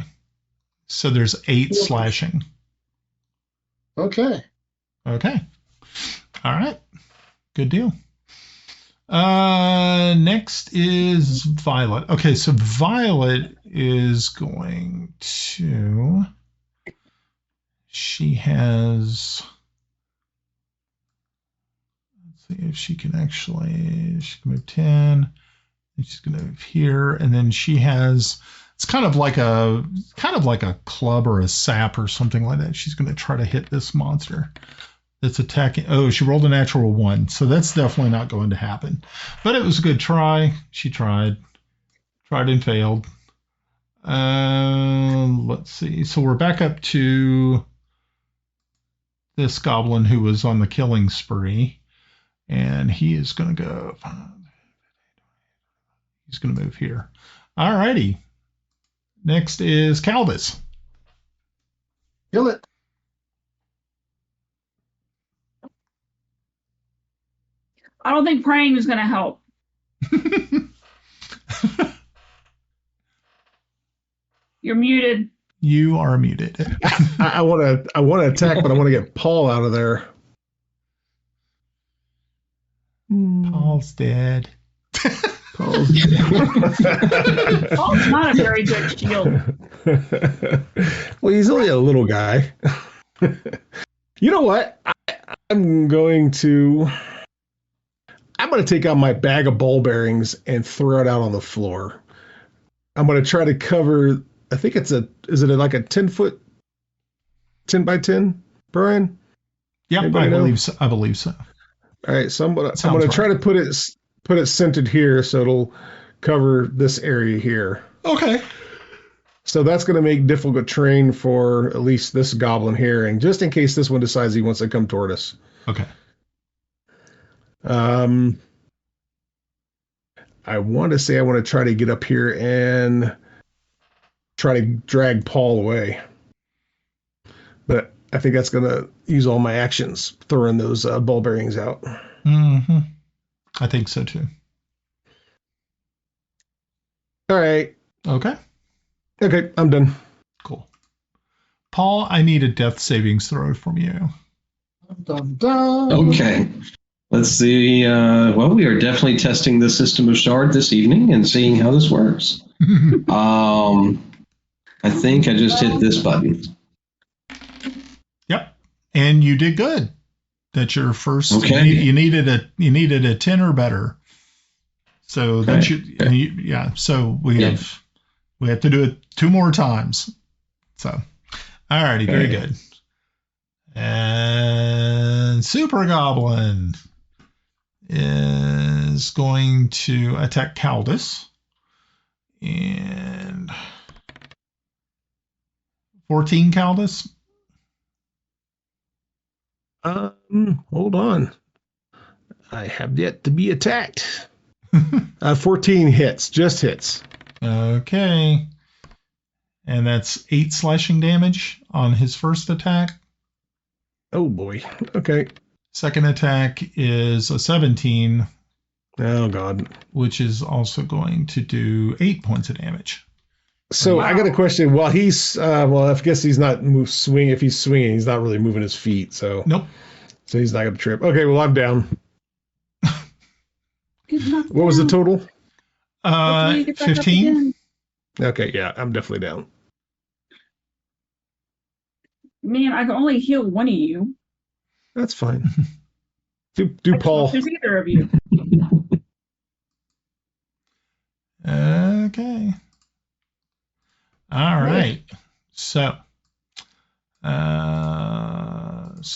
So there's 8 slashing. Okay. Okay. All right. Good deal. Next is Violet. Okay, so Violet is going to... She has... Let's see if she can actually... She can move 10. And she's going to move here. And then she has... It's kind of like a club or a sap or something like that. She's going to try to hit this monster that's attacking. Oh, she rolled a natural 1, so that's definitely not going to happen. But it was a good try. She tried and failed. Let's see. So we're back up to this goblin who was on the killing spree, and he is going to go. He's going to move here. All righty. Next is Kaldris. Kill it. I don't think praying is going to help. You're muted. You are muted. I want to attack, but I want to get Paul out of there. Paul's dead. Paul's not a very good shield. Well, he's only a little guy. You know what? I'm going to take out my bag of ball bearings and throw it out on the floor. I'm going to try to cover. I think is it like a 10-foot 10 by 10, Brian? Yep, Anybody I know? believe so. I believe so. All right, so I'm gonna Sounds try to put it centered here so it'll cover this area here. Okay. So that's going to make difficult terrain for at least this goblin here, and just in case this one decides he wants to come toward us. Okay. I want to try to get up here and try to drag Paul away, but I think that's going to use all my actions throwing those ball bearings out. Mm-hmm. I think so too. All right. Okay. Okay, I'm done. Cool. Paul, I need a death savings throw from you. Dun, dun. Okay. Let's see. Well, we are definitely testing the system of shard this evening and seeing how this works. I think I just hit this button. Yep. And you did good. That's your first. Okay. You needed a 10 or better. So that's yeah. So we have to do it 2 more times. So, all righty, very good. And Super Goblin is going to attack Kaldris. And 14 Kaldris. Hold on. I have yet to be attacked. 14 hits, just hits. Okay. And that's 8 slashing damage on his first attack. Oh boy. Okay. Second attack is a 17, Oh god. which is also going to do 8 points of damage. So Wow. I got a question. While he's I guess he's not swinging. If he's swinging, he's not really moving his feet. So Nope. So he's not gonna trip. Okay. Well, I'm down. Good luck. What was the total? Hopefully you get back up 15. again. Okay. Yeah, I'm definitely down. Man, I can only heal one of you. That's fine. Do I can't Paul. choose either of you. Okay. All right. So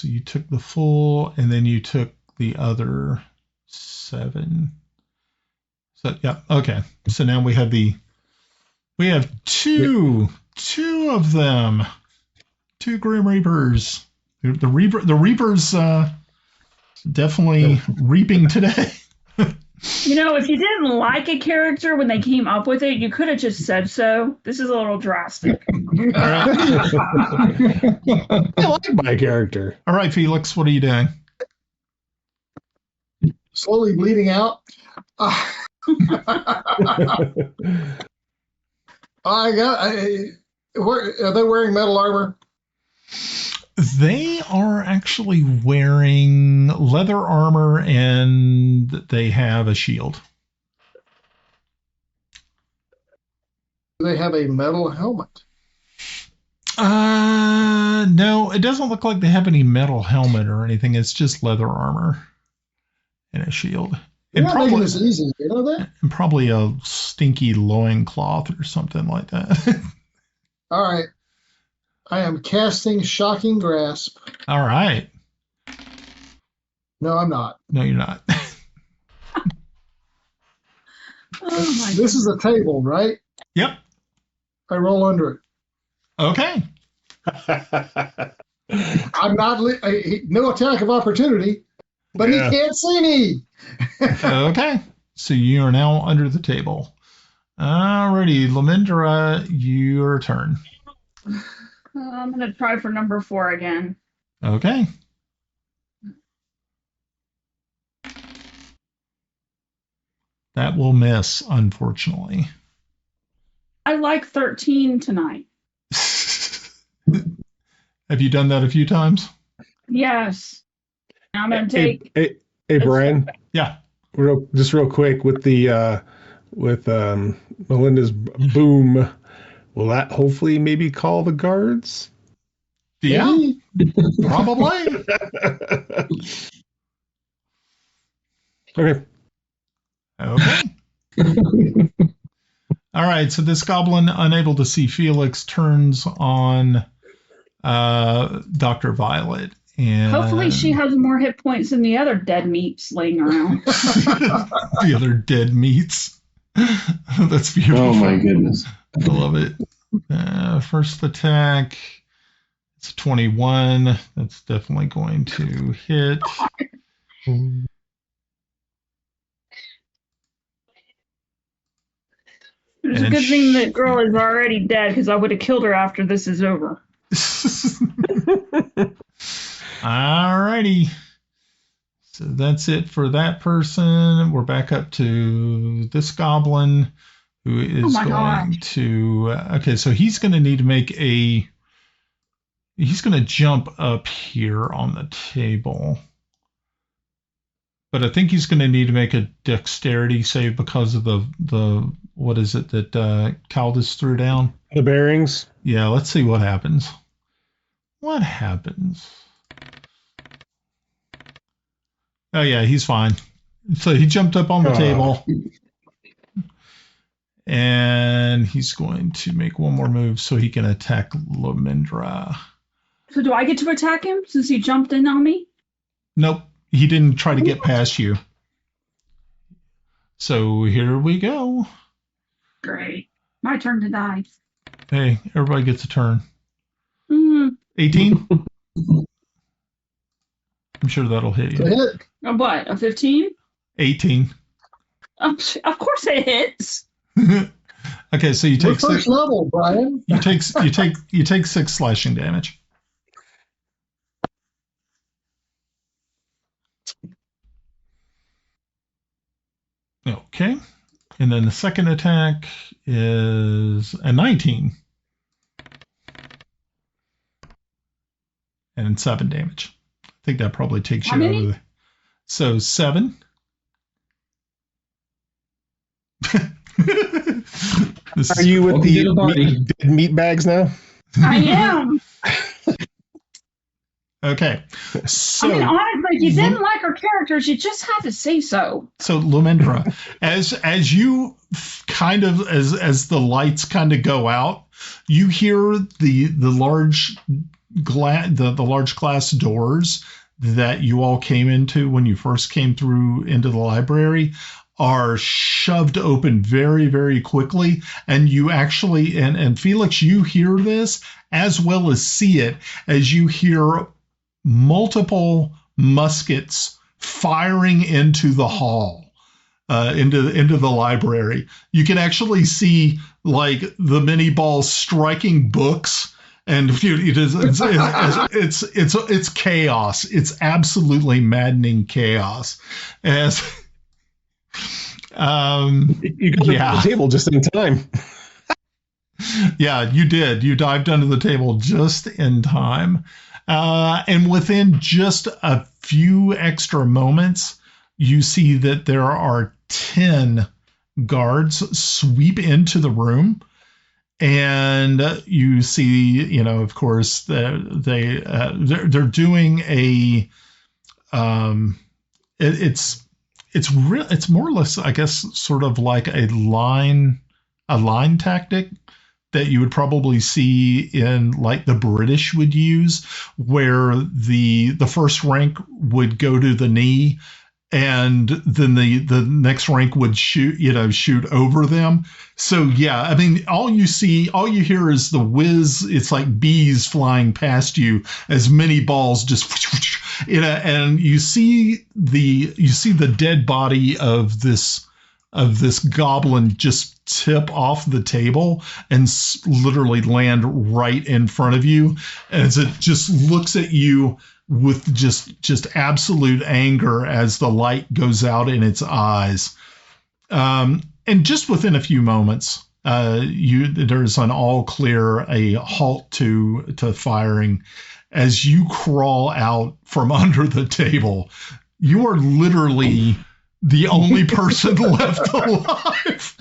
you took the full, and then you took the other 7. So yeah. Okay. So now we have two of them. 2 Grim Reapers. The Reapers definitely reaping today. You know, if you didn't like a character when they came up with it, you could have just said so. This is a little drastic. I like my character. All right, Felix, what are you doing? Slowly bleeding out. Are they wearing metal armor? They are actually wearing leather armor, and they have a shield. Do they have a metal helmet? No, it doesn't look like they have any metal helmet or anything. It's just leather armor and a shield. You're And not making this easy. You know that? and probably a stinky loincloth or something like that. All right. I am casting Shocking Grasp. All right. No, I'm not. No, you're not. Oh my This is a table, right? Yep. I roll under it. Okay. I'm not no attack of opportunity, but Yeah. he can't see me. Okay. So you are now under the table. Alrighty, Lumindra, your turn. I'm going to try for number 4 again. Okay. That will miss, unfortunately. I like 13 tonight. Have you done that a few times? Yes. I'm going to take. Hey, Brian. Yeah. Real quick with the with Malinda's boom. Will that hopefully maybe call the guards? Yeah, probably. Okay. Okay. All right. So this goblin, unable to see Felix, turns on Dr. Violet. And Hopefully she has more hit points than the other dead meats laying around. the other dead meats. That's beautiful. Oh my goodness. I love it. First attack. It's 21. That's definitely going to hit. It's a good thing that girl is already dead because I would have killed her after this is over. Alrighty. So that's it for that person. We're back up to this goblin who is going to. Okay, so he's going to need to make a. He's going to jump up here on the table. But I think he's going to need to make a dexterity save because of the what is it that Kaldris threw down? The bearings. Yeah, let's see what happens. What happens? Oh yeah, he's fine. So he jumped up on the table. And he's going to make one more move so he can attack Lumindra. So do I get to attack him since he jumped in on me? Nope. He didn't try to get past you. So here we go. Great. My turn to die. Hey, everybody gets a turn. Mm-hmm. 18? I'm sure that'll hit you. Hit. A what? A 15? 18. Of course it hits. Okay, so you take first level, Brian. you take 6 slashing damage. Okay. And then the second attack is a 19. And 7 damage. I think that probably takes you over the... So 7. Are you with the dead meat bags now? I am. Okay. So, I mean, honestly, if you didn't like our characters, you just had to say so. So Lumindra, as you kind of as the lights kind of go out, you hear the large glass doors that you all came into when you first came through into the library are shoved open very, very quickly. And you actually, and Felix, you hear this as well as see it as you hear multiple muskets firing into the hall, into the library. You can actually see like the mini balls striking books. And it's chaos. It's absolutely maddening chaos. As you got to the table just in time. Yeah, you did. You dived under the table just in time. And within just a few extra moments, you see that there are 10 guards sweep into the room. And you see, of course, they're doing a it's more or less, I guess, sort of like a line tactic that you would probably see in like the British would use, where the first rank would go to the knee, and then the next rank would shoot over them. So yeah, I mean, all you hear is the whiz. It's like bees flying past you as many balls just, and you see the dead body of this goblin just tip off the table and literally land right in front of you, as it just looks at you with just absolute anger as the light goes out in its eyes. And just within a few moments, there's an all clear, a halt to firing. As you crawl out from under the table, you are literally the only person left alive.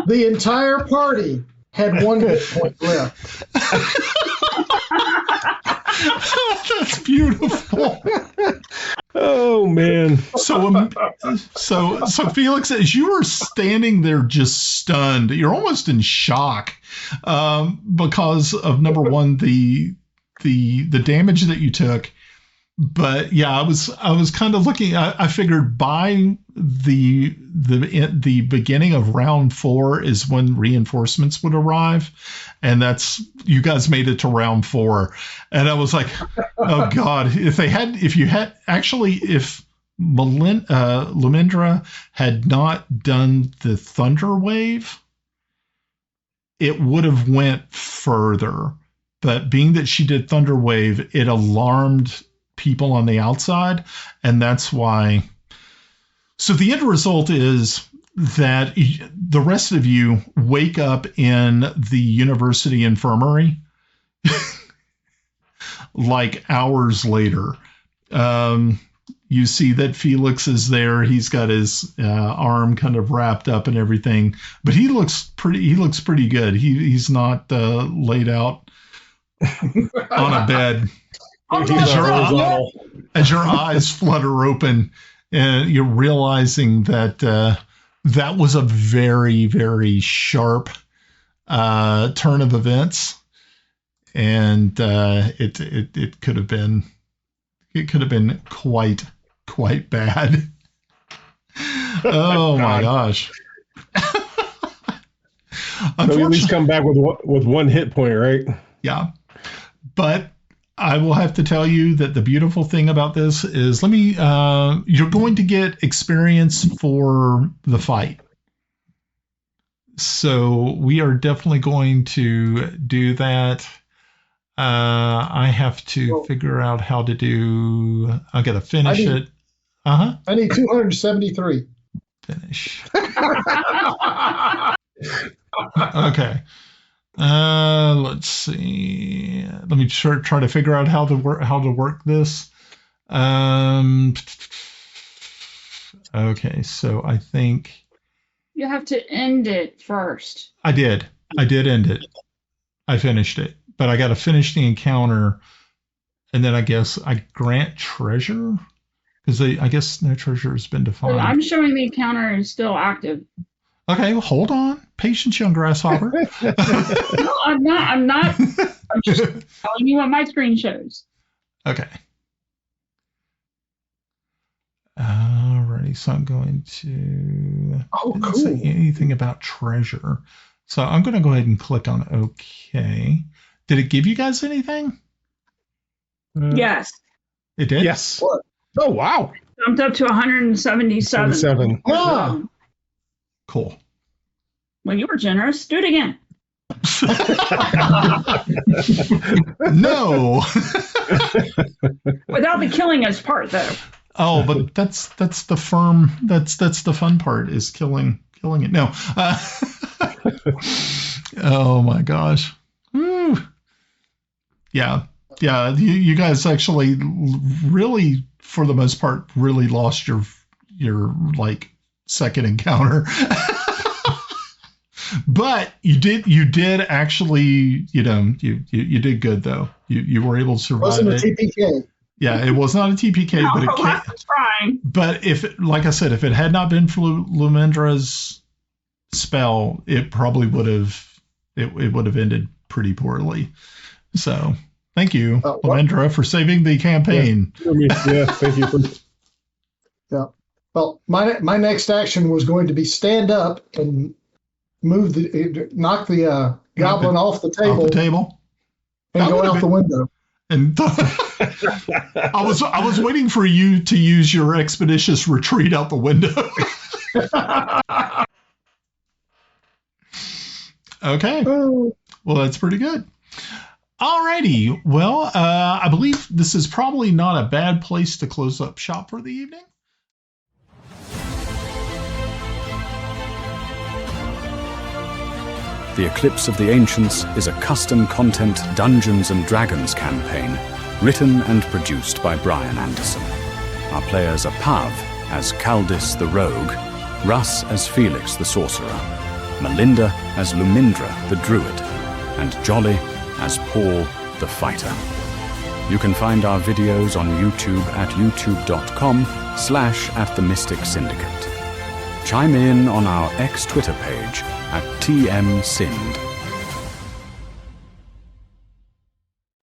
The entire party had 1 hit point left. That's beautiful. Oh man. So Felix, as you are standing there just stunned, you're almost in shock, because of number one, the the damage that you took. But yeah, I was kind of looking. I figured by the beginning of round 4 is when reinforcements would arrive, and that's you guys made it to round 4, and I was like, oh god, if Lumindra had not done the thunder wave, it would have went further. But being that she did thunder wave, it alarmed people on the outside, and that's why. So the end result is that the rest of you wake up in the university infirmary like hours later. You see that Felix is there. He's got his arm kind of wrapped up and everything, but he looks pretty good. He's not laid out on a bed. As your eyes flutter open, and you're realizing that that was a very, very sharp turn of events, and it could have been quite bad. Oh my gosh! So you at least come back with 1 hit point, right? Yeah, but I will have to tell you that the beautiful thing about this is you're going to get experience for the fight. So we are definitely going to do that. I have to figure out how to do, I got to finish it. I need 273. Finish. Okay. Let's see. Let me try to figure out how to work this. Okay, so I think you have to end it first. I did end it. I finished it, but I got to finish the encounter, and then I guess I grant treasure because I guess no treasure has been defined. Well, I'm showing the encounter is still active. Okay, well, hold on. Patience, young grasshopper. No, I'm not. I'm just telling you what my screen shows. Okay. Alrighty, so I'm going to cool. say anything about treasure. So I'm going to go ahead and click on OK. Did it give you guys anything? Yes. It did? Yes. Oh, wow. Jumped up to 177. 77. Ah. Cool. Well, you were generous. Do it again. No. Without the killing us part, though. Oh, but that's the fun part is killing it. No. Oh my gosh. Woo. Yeah. You guys actually really, for the most part, really lost your like second encounter. But you did actually, you did good though. You were able to survive. Wasn't a TPK. Yeah, it was not a TPK, No, but it I was trying. But like I said, if it had not been for Lumindra's spell, it probably would have ended pretty poorly. So thank you, Lumindra, for saving the campaign. Yeah, thank you. Yeah. Well, my next action was going to be stand up and knock the goblin off the table, and go out the window. And I was waiting for you to use your expeditious retreat out the window. Okay. Well, that's pretty good. Alrighty. Well, I believe this is probably not a bad place to close up shop for the evening. The Eclipse of the Ancients is a custom content Dungeons & Dragons campaign written and produced by Brian Anderson. Our players are Pav as Kaldris the Rogue, Russ as Felix the Sorcerer, Malinda as Lumindra the Druid, and Jolly as Paul the Fighter. You can find our videos on YouTube at youtube.com/@themystic Syndicate. Chime in on our X Twitter page at TMSynd.